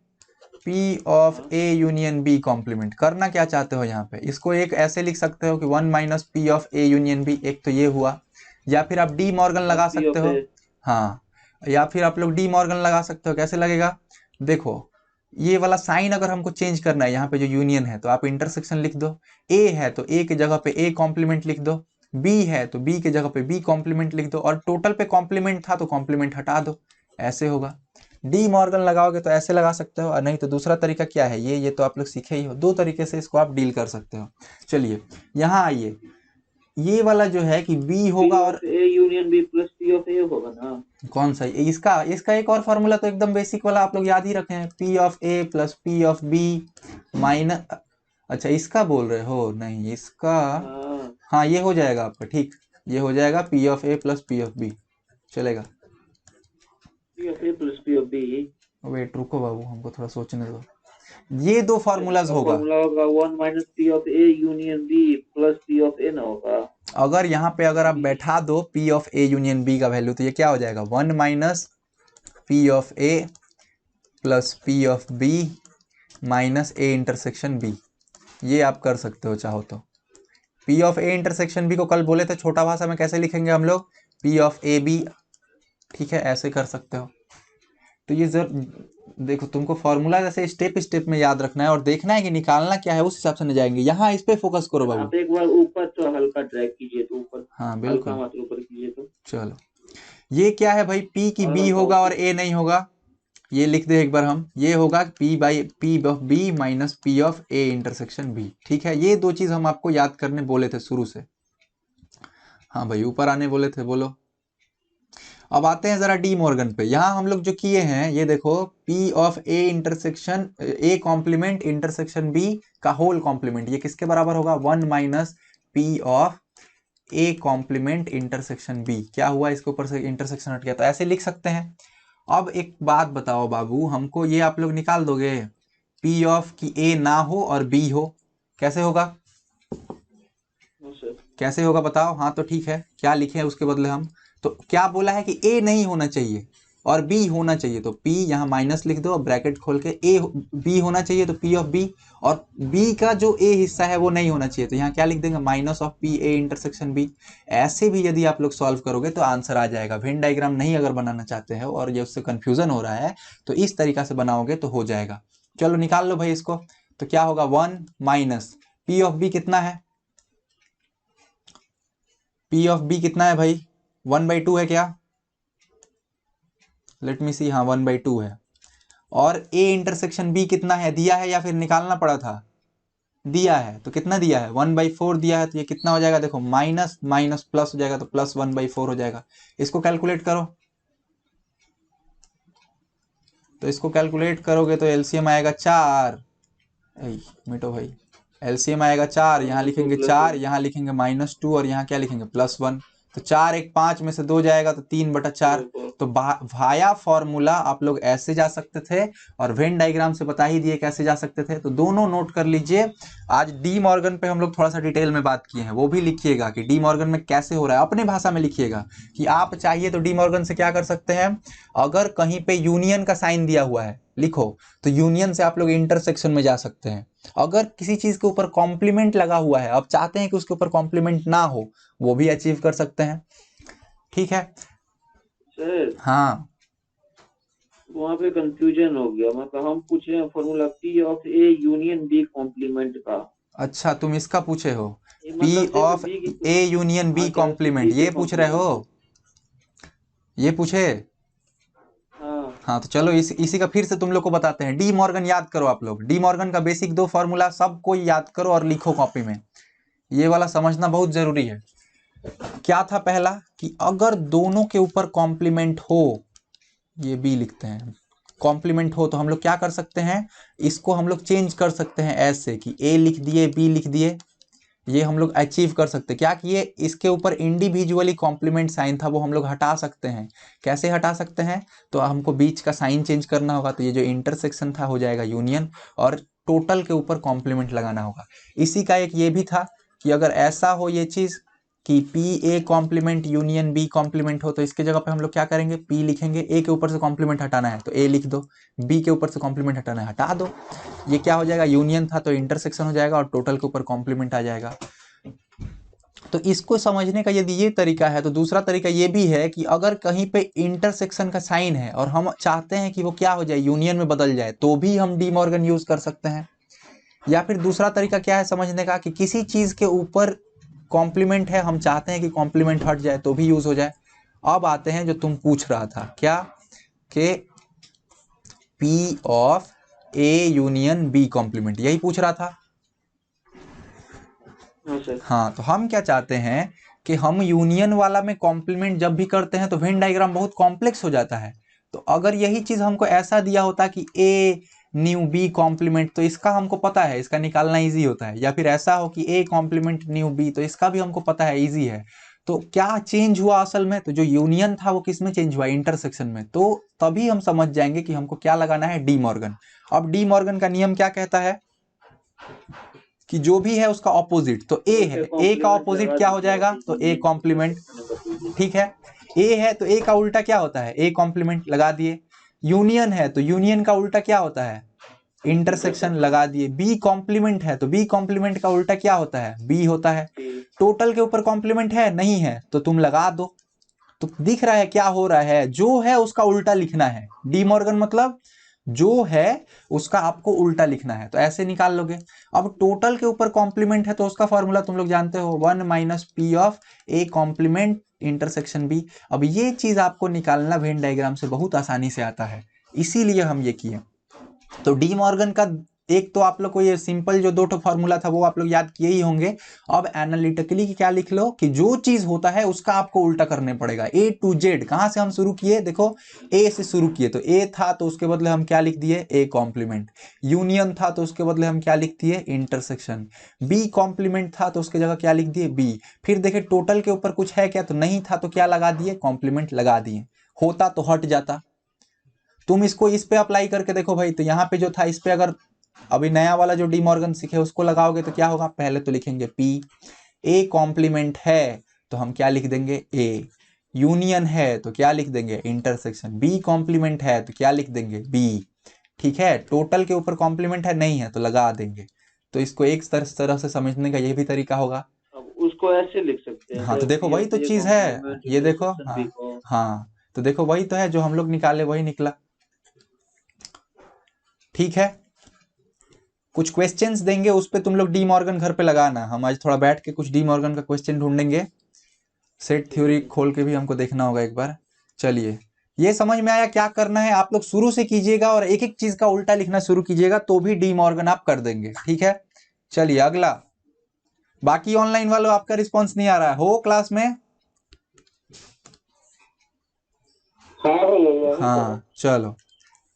P of हाँ ए यूनियन बी कॉम्प्लीमेंट करना क्या चाहते हो यहाँ पे? इसको एक ऐसे लिख सकते हो कि 1 minus P of A union B, एक तो ये हुआ, या फिर आप डी मॉर्गन और लगा पी सकते ऑफ हो। ए। हाँ, या फिर आप लोग डी मॉर्गन लगा सकते हो। कैसे लगेगा? देखो, ये वाला साइन अगर हमको चेंज करना है, यहाँ पे जो यूनियन है तो आप इंटरसेक्शन लिख दो। ए है तो ए की जगह पे ए कॉम्प्लीमेंट लिख दो, बी है तो बी की जगह पे बी कॉम्प्लीमेंट लिख दो, और टोटल पे कॉम्प्लीमेंट था तो कॉम्प्लीमेंट हटा दो। ऐसे होगा। डी मॉर्गन लगाओगे तो ऐसे लगा सकते हो, और नहीं तो दूसरा तरीका क्या है, ये तो आप लोग सीखे ही हो। दो तरीके से इसको आप डील कर सकते हो। चलिए यहाँ आइए, ये वाला जो है कि बी पी होगा और of A union B plus P of A होगा ना। कौन सा, इसका इसका एक और फॉर्मूला तो एकदम बेसिक वाला आप लोग याद ही रखे हैं, P of A plus P of B minus, अच्छा इसका बोल रहे हो? नहीं इसका, हाँ हाँ ये हो जाएगा आपका, ठीक, ये हो जाएगा P of A plus P of B, चलेगा। P of A plus P of B. Wait रुको बाबू, हमको थोड़ा सोचने दो। ये दो फॉर्मूलाज इसका होगा। फॉर्मूला होगा 1 minus P of A union B plus P of A ना होगा। अगर यहाँ पे अगर आप बी बैठा दो P of A union B का वैल्यू, तो ये क्या हो जाएगा? 1 minus P of A plus P of B minus A intersection B. ये आप कर सकते हो चाहो तो। P of A intersection B को कल बोले थे छोटा भाषा में कैसे लिखेंगे हम लोग, पी ऑफ ए बी, ठीक है, ऐसे कर सकते हो। तो ये देखो, तुमको फॉर्मूला जैसे स्टेप स्टेप में याद रखना है और देखना है कि निकालना क्या है, उस हिसाब से न जाएंगे। यहाँ इस पे फोकस करो बाबू। आप एक बार ऊपर तो हल्का ड्रैग कीजिए, तो ऊपर हाँ हल्का बिल्कुल। मात्र ऊपर कीजिए तो। चलो, ये क्या है भाई? P की और B हल्का होगा और ऊपर। A नहीं होगा। ये लिख दे एक बार हम, ये होगा P by P of B minus P of A intersection B, ठीक है। ये दो चीज हम आपको याद करने बोले थे शुरू से। हाँ भाई, ऊपर आने बोले थे, बोलो। अब आते हैं जरा डी मॉर्गन पे। यहाँ हम लोग जो किए हैं, ये देखो, P of A intersection A complement intersection B का होल कॉम्प्लीमेंट, ये किसके बराबर होगा? 1 minus P of A complement intersection B. क्या हुआ? इसके ऊपर से इंटरसेक्शन हट गया, तो ऐसे लिख सकते हैं। अब एक बात बताओ बाबू हमको, ये आप लोग निकाल दोगे पी ऑफ की ए ना हो और बी हो, कैसे होगा? कैसे होगा बताओ? हाँ तो ठीक है, क्या लिखे उसके बदले हम? तो क्या बोला है कि ए नहीं होना चाहिए और बी होना चाहिए, तो पी यहाँ माइनस लिख दो और ब्रैकेट खोल के ए बी होना चाहिए, तो पी ऑफ बी, और बी का जो ए हिस्सा है वो नहीं होना चाहिए, तो यहाँ क्या लिख देंगे? Minus of P A intersection B. ऐसे भी यदि आप लोग सॉल्व करोगे तो आंसर आ जाएगा। वेन डायग्राम नहीं अगर बनाना चाहते हो और ये उससे कंफ्यूजन हो रहा है तो इस तरीका से बनाओगे तो हो जाएगा। चलो निकाल लो भाई इसको। तो क्या होगा? 1 माइनस पी ऑफ बी कितना है? पी ऑफ बी कितना है भाई? 1/2 है क्या? लेट मी सी, हाँ 1/2 है। और ए इंटरसेक्शन बी कितना है? दिया है या फिर निकालना पड़ा था? दिया है, तो कितना दिया है? 1/4 दिया है, तो ये कितना हो जाएगा? देखो, माइनस माइनस प्लस हो जाएगा, तो प्लस 1/4 हो जाएगा। इसको कैलकुलेट करो, तो इसको कैलकुलेट करोगे तो एलसीएम आएगा 4। मिटो भाई, एलसीएम आएगा 4, यहाँ लिखेंगे 4, यहाँ लिखेंगे -2 और यहाँ क्या लिखेंगे? +1। तो 4 1 5 में से 2 जाएगा तो 3/4। तो वाया फॉर्मूला आप लोग ऐसे जा सकते थे, और वेन डायग्राम से बता ही दिए कैसे जा सकते थे, तो दोनों नोट कर लीजिए। आज डी मॉर्गन पे हम लोग थोड़ा सा डिटेल में बात किए हैं, वो भी लिखिएगा कि डी मॉर्गन में कैसे हो रहा है, अपने भाषा में लिखिएगा कि आप चाहिए तो डी मॉर्गन से क्या कर सकते हैं। अगर कहीं पे यूनियन का साइन दिया हुआ है लिखो, तो यूनियन से आप लोग इंटरसेक्शन में जा सकते हैं। अगर किसी चीज के ऊपर कॉम्प्लीमेंट लगा हुआ है, अब चाहते हैं कि उसके ऊपर कॉम्प्लीमेंट ना हो, वो भी अचीव कर सकते हैं, ठीक है। सर हाँ वहाँ पे कंफ्यूजन हो गया, मतलब हम पूछ रहे हैं formula P of A union B complement का। अच्छा, तुम इसका पूछे हो, ये पी मतलब सिर्फ ऑफ बी की, ए यूनियन बी अच्छा कॉम्प्लीमेंट, बी के ये पूछ रहे हो? ये पूछे? हाँ हाँ तो चलो इसी का फिर से तुम लोग को बताते हैं। डी मॉर्गन याद करो आप लोग, डी मॉर्गन का बेसिक 2 फॉर्मूला सबको याद करो और लिखो कॉपी में, ये वाला समझना बहुत जरूरी है। क्या था पहला? कि अगर दोनों के ऊपर कॉम्प्लीमेंट हो, ये बी लिखते हैं, कॉम्प्लीमेंट हो, तो हम लोग क्या कर सकते हैं? इसको हम लोग चेंज कर सकते हैं ऐसे कि ए लिख दिए बी लिख दिए, ये हम लोग अचीव कर सकते हैं। क्या किए? इसके ऊपर इंडिविजुअली कॉम्प्लीमेंट साइन था वो हम लोग हटा सकते हैं। कैसे हटा सकते हैं? तो हमको बीच का साइन चेंज करना होगा, तो ये जो इंटरसेक्शन था हो जाएगा यूनियन, और टोटल के ऊपर कॉम्प्लीमेंट लगाना होगा। इसी का एक ये भी था कि अगर ऐसा हो ये चीज़ कि P A complement union B complement हो, तो इसके जगह पे हम लोग क्या करेंगे, पी लिखेंगे, ए के ऊपर से कॉम्प्लीमेंट हटाना है तो ए लिख दो, बी के ऊपर से कॉम्प्लीमेंट हटाना है हटा दो। ये क्या हो जाएगा, यूनियन था तो इंटरसेक्शन हो जाएगा और टोटल के ऊपर कॉम्प्लीमेंट आ जाएगा। तो इसको समझने का यदि ये तरीका है, तो दूसरा तरीका ये भी है कि अगर कहीं पे इंटरसेक्शन का साइन है और हम चाहते हैं कि वो क्या हो जाए, यूनियन में बदल जाए, तो भी हम डी मॉर्गन यूज कर सकते हैं। या फिर दूसरा तरीका क्या है समझने का, कि किसी चीज के ऊपर कॉम्प्लीमेंट है, हम चाहते हैं कि कॉम्प्लीमेंट हट जाए तो भी यूज हो जाए। अब आते हैं जो तुम पूछ रहा था, क्या कि P of A union B complement, यही पूछ रहा था। हाँ, तो हम क्या चाहते हैं कि हम यूनियन वाला में कॉम्प्लीमेंट जब भी करते हैं तो वेन डायग्राम बहुत कॉम्प्लेक्स हो जाता है। तो अगर यही चीज हमको ऐसा दिया होता कि ए न्यू बी कॉम्प्लीमेंट, तो इसका हमको पता है, इसका निकालना इजी होता है। या फिर ऐसा हो कि ए कॉम्प्लीमेंट न्यू बी, तो इसका भी हमको पता है, इजी है। तो क्या चेंज हुआ असल में, तो जो यूनियन था वो किस में चेंज हुआ, इंटरसेक्शन में। तो तभी हम समझ जाएंगे कि हमको क्या लगाना है, डी मॉर्गन। अब डी मॉर्गन का नियम क्या कहता है कि जो भी है उसका ऑपोजिट, तो ए है, ए का ऑपोजिट क्या हो जाएगा, तो ए कॉम्प्लीमेंट। ठीक है, ए है तो ए का उल्टा क्या होता है, ए कॉम्प्लीमेंट लगा दिए। यूनियन है तो यूनियन का उल्टा क्या होता है, इंटरसेक्शन लगा दिए। बी कॉम्प्लीमेंट है तो बी कॉम्प्लीमेंट का उल्टा क्या होता है, बी होता है। टोटल के ऊपर कॉम्प्लीमेंट है, नहीं है, तो तुम लगा दो। तो दिख रहा है क्या हो रहा है, जो है उसका उल्टा लिखना है। डी मॉर्गन मतलब जो है उसका आपको उल्टा लिखना है, तो ऐसे निकाल लोगे। अब टोटल के ऊपर कॉम्प्लीमेंट है तो उसका फॉर्मूला तुम लोग जानते हो, 1 minus P of A complement intersection B. अब ये चीज आपको निकालना वेन डायग्राम से बहुत आसानी से आता है, इसीलिए हम ये किए। तो डी मॉर्गन का एक तो आप लोग को ये सिंपल जो दो ठो फॉर्मूला था वो आप लोग याद किए ही होंगे। अब एनालिटिकली क्या लिख लो कि जो चीज होता है उसका आपको उल्टा करने पड़ेगा, ए टू जेड। कहां से हम शुरू किए, देखो ए से शुरू किए, तो ए था तो उसके बदले हम क्या लिख दिए, ए कॉम्प्लीमेंट। यूनियन था तो उसके बदले हम क्या लिख दिए, इंटरसेक्शन। बी कॉम्प्लीमेंट था तो उसके जगह क्या लिख दिए, बी। फिर देखे टोटल के ऊपर कुछ है क्या, तो नहीं था तो क्या लगा दिए, कॉम्प्लीमेंट लगा दिए। होता तो हट जाता। तुम इसको इस पे अप्लाई करके देखो भाई, तो यहाँ पे जो था इस पे अगर अभी नया वाला जो डी मॉर्गन सीखे उसको लगाओगे तो क्या होगा, पहले तो लिखेंगे पी। ए कॉम्प्लीमेंट है तो हम क्या लिख देंगे, ए। यूनियन है तो क्या लिख देंगे, इंटरसेक्शन। बी कॉम्प्लीमेंट है तो क्या लिख देंगे, बी। ठीक है, टोटल के ऊपर कॉम्प्लीमेंट है, नहीं है तो लगा देंगे। तो इसको एक तरह से समझने का ये भी तरीका होगा। अब उसको ऐसे लिख सकते हैं, हाँ, तो देखो वही तो चीज है, ये देखो। हाँ हाँ, तो देखो वही तो है जो हम लोग निकाले, वही निकला। ठीक है, कुछ क्वेश्चंस देंगे उस पे तुम लोग डी मॉर्गन घर पे लगाना। हम आज थोड़ा बैठ के कुछ डी मॉर्गन का क्वेश्चन ढूंढेंगे, सेट थ्योरी खोल के भी हमको देखना होगा एक बार। चलिए, ये समझ में आया क्या करना है, आप लोग शुरू से कीजिएगा और एक एक चीज का उल्टा लिखना शुरू कीजिएगा तो भी डी मॉर्गन आप कर देंगे। ठीक है, चलिए अगला। बाकी ऑनलाइन वालों आपका रिस्पॉन्स नहीं आ रहा है, हो क्लास में? हाँ चलो,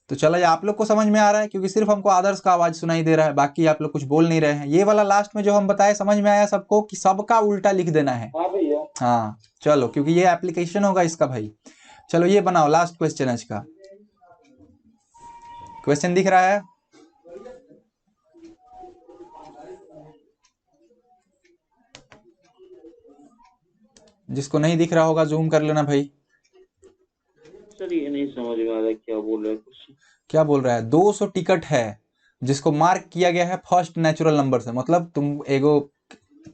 तो चलो ये आप लोग को समझ में आ रहा है, क्योंकि सिर्फ हमको आदर्श का आवाज सुनाई दे रहा है, बाकी आप लोग कुछ बोल नहीं रहे हैं। ये वाला लास्ट में जो हम बताए समझ में आया सबको, कि सबका उल्टा लिख देना है। हाँ भैया। हाँ चलो, क्योंकि ये एप्लीकेशन होगा इसका भाई। चलो ये बनाओ लास्ट क्वेश्चन आज का। क्वेश्चन दिख रहा है? जिसको नहीं दिख रहा होगा जूम कर लेना भाई। सर ये नहीं समझ में आ रहा क्या बोल रहे हैं। क्या बोल रहा है, 200 टिकट है जिसको मार्क किया गया है फर्स्ट नेचुरल नंबर से। मतलब तुम एगो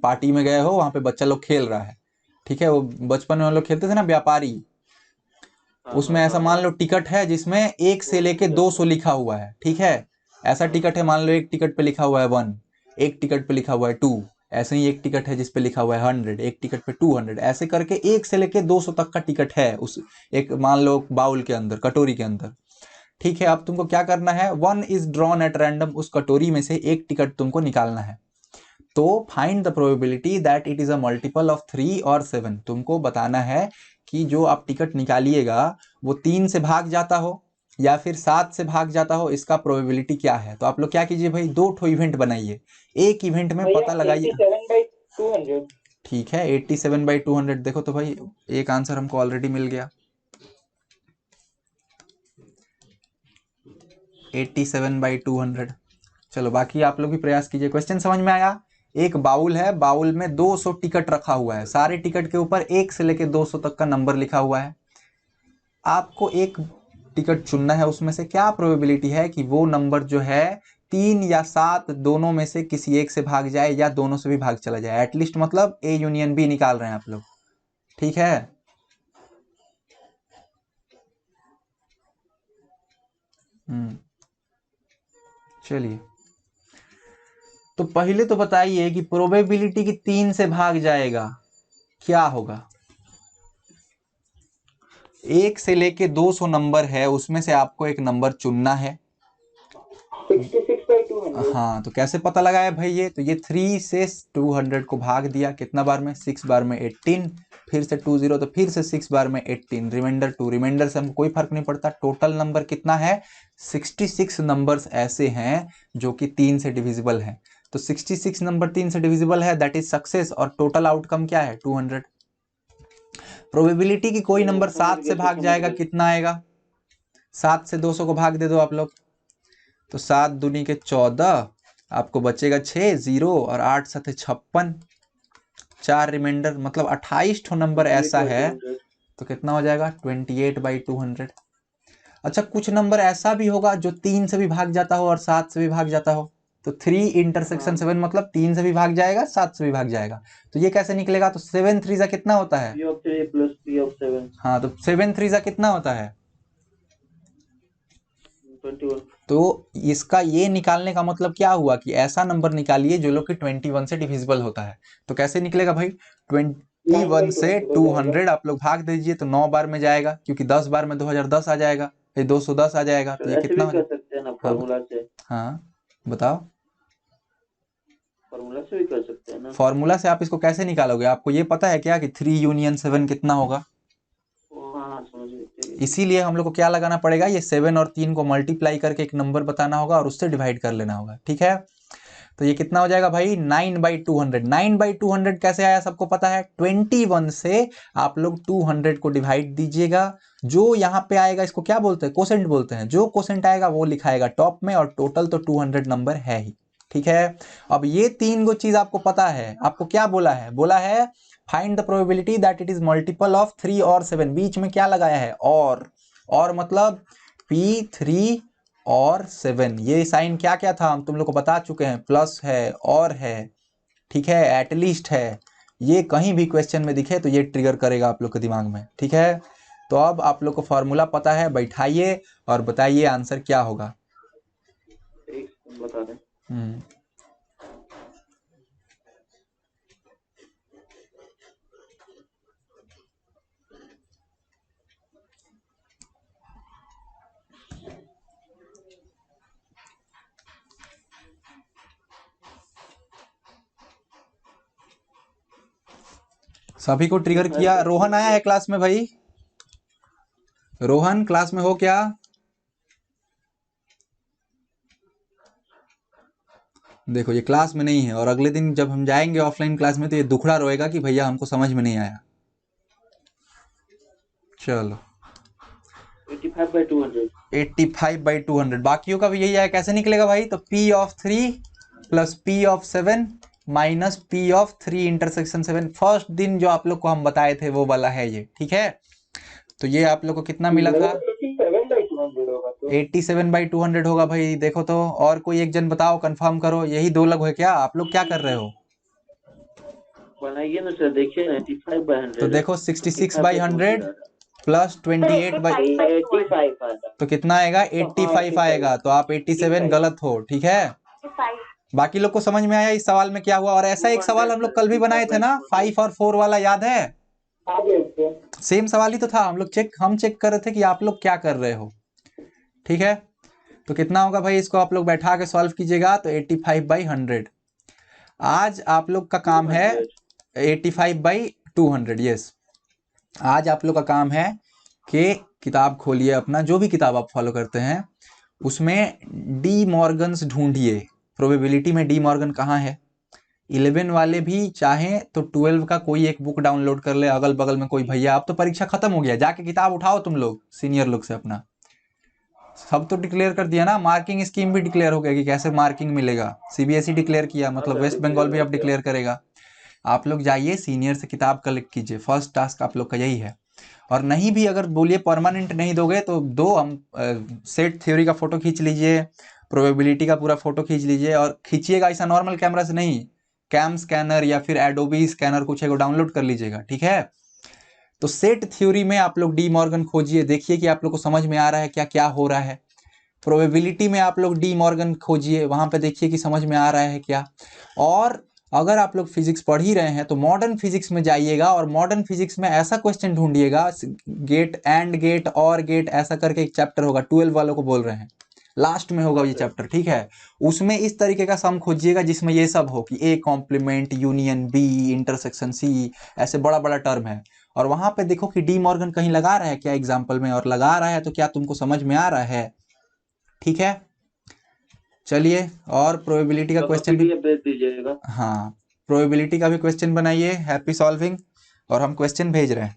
पार्टी में गए हो, वहां पे बच्चा लोग खेल रहा है, ठीक है, वो बचपन में हम लोग खेलते थे ना व्यापारी, उसमें ऐसा मान लो टिकट है जिसमें 1 से लेके 200 लिखा हुआ है। ठीक है, ऐसा टिकट है, मान लो एक टिकट पे लिखा हुआ है 1, एक टिकट पे लिखा हुआ है 2, ऐसे ही एक टिकट है जिसपे लिखा हुआ है 100, एक टिकट पे 200, ऐसे करके 1 से लेके 200 तक का टिकट है उस एक मान लो बाउल के अंदर, कटोरी के अंदर। ठीक है, अब तुमको क्या करना है, 1 इज ड्रॉन एट रैंडम, उस कटोरी में से एक टिकट तुमको निकालना है। तो find the probability that it is a multiple of 3 और 7। तुमको बताना है कि जो आप टिकट निकालिएगा वो 3 से भाग जाता हो या फिर 7 से भाग जाता हो, इसका प्रोबेबिलिटी क्या है। तो आप लोग क्या कीजिए भाई, 2 ठो इवेंट बनाइए, एक इवेंट में पता लगाइए। 87/200। ठीक है, 87/200। देखो तो भाई एक आंसर हमको ऑलरेडी मिल गया, 87/200। चलो बाकी आप लोग भी प्रयास कीजिए। क्वेश्चन समझ में आया? एक बाउल है, बाउल में 200 टिकट रखा हुआ है, सारे टिकट के ऊपर 1 से लेकर 200 तक का नंबर लिखा हुआ है। आपको एक टिकट चुनना है, उसमें से क्या प्रोबेबिलिटी है कि वो नंबर जो है 3 या 7 दोनों में से किसी एक से भाग जाए या दोनों से भी भाग चला जाए। एटलीस्ट मतलब ए यूनियन बी निकाल रहे हैं आप लोग, ठीक है? चलिए, तो पहले तो बताइए कि प्रोबेबिलिटी की 3 से भाग जाएगा क्या होगा? 1 से लेके 200 नंबर है, उसमें से आपको एक नंबर चुनना है। 66/200। हाँ, तो कैसे पता लगाया भाई? ये 3 से 200 को भाग दिया, कितना बार में? 6 बार में 18, फिर से 20 तो फिर से 6 बार में 18, रिमाइंडर 2। रिमाइंडर से हमको कोई फर्क नहीं पड़ता। टोटल नंबर कितना है? 66 नंबर्स ऐसे हैं जो कि 3 से डिविजिबल है। तो 66 नंबर 3 से डिविजिबल है, दैट इज सक्सेस। और टोटल आउटकम क्या है? 200। प्रोबेबिलिटी की कोई नंबर 7 से भाग जाएगा, कितना आएगा? 7 से 200 को भाग दे दो आप लोग, तो 7 दूनी के 14, आपको बचेगा 6, 0 और 8 7 56, 4 रिमाइंडर, मतलब 28 ठो नंबर ऐसा है। तो कितना हो जाएगा? 28/200। अच्छा, कुछ नंबर ऐसा भी होगा जो 3 से भी भाग जाता हो और 7 से भी भाग जाता हो। तो 3 इंटरसेक्शन 7 मतलब 3 से भी भाग जाएगा, 7 से भी भाग जाएगा। तो ये कैसे निकलेगा? तो 7 3 कितना होता है? P of 3 plus P of 7 हाँ, तो 7 3 कितना होता है? 21। तो इसका ये निकालने का मतलब क्या हुआ कि ऐसा नंबर निकालिए जो लोग कि 21 से डिविजिबल होता है। तो कैसे निकलेगा भाई? 21 से 200 आप लोग भाग दीजिए तो 9 बार में जाएगा, क्योंकि 10 बार में 2010 आ जाएगा, ये 210 आ जाएगा। तो ये ऐसे कितना भी हो कर जाएगा? सकते हैं ना हाँ, फॉर्मूला से? हाँ बताओ। फॉर्मूला से भी कर सकते हैं ना? फॉर्मूला से आप इसको कैसे निकालोगे? आपको ये पता है क्या कि 3 यूनियन 7 कितना होगा? हाँ, समझ गए। इसीलिए हम लोग को क्या लगाना पड़ेगा? ये 7 और 3 को मल्टीप्लाई करके एक नंबर बताना होगा और उससे डिवाइड कर लेना होगा, ठीक है? तो ये कितना हो जाएगा भाई? 9/200। 9/200 कैसे आया सबको पता है? 21 से आप लोग 200 को डिवाइड दीजिएगा, जो यहाँ पे आएगा इसको क्या बोलते हैं? कोसेंट बोलते हैं। जो कोसेंट आएगा वो लिखाएगा टॉप में, और टोटल तो 200 नंबर है ही, ठीक है? अब ये 3 गो चीज आपको पता है। आपको क्या बोला है? बोला है find the probability that it is multiple of 3 और 7। बीच में क्या लगाया है? और मतलब P3 और 7। ये साइन क्या क्या था हम तुम लोग को बता चुके हैं। प्लस है, और है, ठीक है, एटलीस्ट है। ये कहीं भी क्वेश्चन में दिखे तो ये ट्रिगर करेगा आप लोग के दिमाग में, ठीक है? तो अब आप लोग को फॉर्मूला पता है, बैठाइए और बताइए आंसर क्या होगा। एक बता दें। सभी को ट्रिगर किया? रोहन आया है क्लास में भाई? रोहन क्लास में हो क्या? देखो ये क्लास में नहीं है, और अगले दिन जब हम जाएंगे ऑफलाइन क्लास में तो ये दुखड़ा रोएगा कि भैया हमको समझ में नहीं आया। चलो 85/200। 85/200 बाकियों का भी यही है। कैसे निकलेगा भाई? तो P of 3 plus P of 7 minus P of 3 intersection 7। First दिन जो आप लोग को हम बताए थे वो वाला है ये, ठीक है? तो ये आप लोग को कितना मिला था? 87/200 होगा। तो 87/200 होगा भाई। देखो तो, और कोई एक जन बताओ, कंफर्म करो। यही दो लोग है क्या? आप लोग क्या कर रहे हो? बनाइए ना सर, देखिए 95/100 तो देखो 66/100 प्लस 85 तो कितना आएगा? 85 आएगा। तो आप 87 गलत हो, ठीक है? बाकी लोग को समझ में आया इस सवाल में क्या हुआ? और ऐसा एक सवाल हम लोग कल भी बनाए थे ना, 5 और 4 वाला, याद है? सेम सवाल ही तो था। हम चेक कर रहे थे कि आप लोग क्या कर रहे हो, ठीक है? तो कितना होगा भाई? इसको आप लोग बैठा के सॉल्व कीजिएगा। तो 85/100। आज आप लोग का काम है 85/200। यस, आज आप लोग का काम है कि किताब खोलिए अपना, जो भी किताब आप फॉलो करते हैं उसमें डी मॉर्गन्स ढूंढिए। प्रोबेबिलिटी में डी मॉर्गन कहाँ है? 11 वाले भी चाहें तो 12 का कोई एक बुक डाउनलोड कर ले, अगल बगल में कोई भैया। अब तो परीक्षा खत्म हो गया, जाके किताब उठाओ तुम लोग सीनियर लोग से अपना। सब तो डिक्लेयर कर दिया ना, मार्किंग स्कीम भी डिक्लेयर हो गया कि कैसे मार्किंग मिलेगा। सीबीएसई डिक्लेयर किया, मतलब सर, वेस्ट बंगाल भी declare अब हो गया। डिक्लेयर करेगा। आप लोग जाइए सीनियर से किताब कलेक्ट कीजिए, फर्स्ट टास्क आप लोग का यही है। और नहीं भी अगर बोलिए परमानेंट नहीं दोगे तो दो, हम सेट थ्योरी का फोटो खींच लीजिए, प्रोबेबिलिटी का पूरा फोटो खींच लीजिए, और खींचिएगा ऐसा नॉर्मल कैमरा से नहीं, कैम स्कैनर या फिर एडोबी स्कैनर कुछ है वो डाउनलोड कर लीजिएगा, ठीक है। तो सेट थ्योरी में आप लोग डी मॉर्गन खोजिए, देखिए कि आप लोग को समझ में आ रहा है क्या क्या हो रहा है। प्रोबेबिलिटी में आप लोग डी मॉर्गन खोजिए, वहां पे देखिए कि समझ में आ रहा है क्या। और अगर आप लोग फिजिक्स पढ़ ही रहे हैं तो मॉडर्न फिजिक्स में जाइएगा, और मॉडर्न फिजिक्स में ऐसा क्वेश्चन ढूंढिएगा, गेट एंड गेट और गेट ऐसा करके एक चैप्टर होगा, 12 वालों को बोल रहे हैं, लास्ट में होगा ये चैप्टर, ठीक है। उसमें इस तरीके का सम खोजिएगा जिसमें ये सब हो कि A complement union B intersection C, ऐसे बड़ा बड़ा टर्म है। और वहां पे देखो कि डी मॉर्गन कहीं लगा रहा है क्या एग्जाम्पल में, और लगा रहा है तो क्या तुमको समझ में आ रहा है, ठीक है। चलिए, और प्रोबेबिलिटी का तो क्वेश्चन भी, पीडीएफ भेज दीजिएगा। हाँ, प्रोबेबिलिटी का भी क्वेश्चन बनाइए, हैप्पी सॉल्विंग, और हम क्वेश्चन भेज रहे हैं।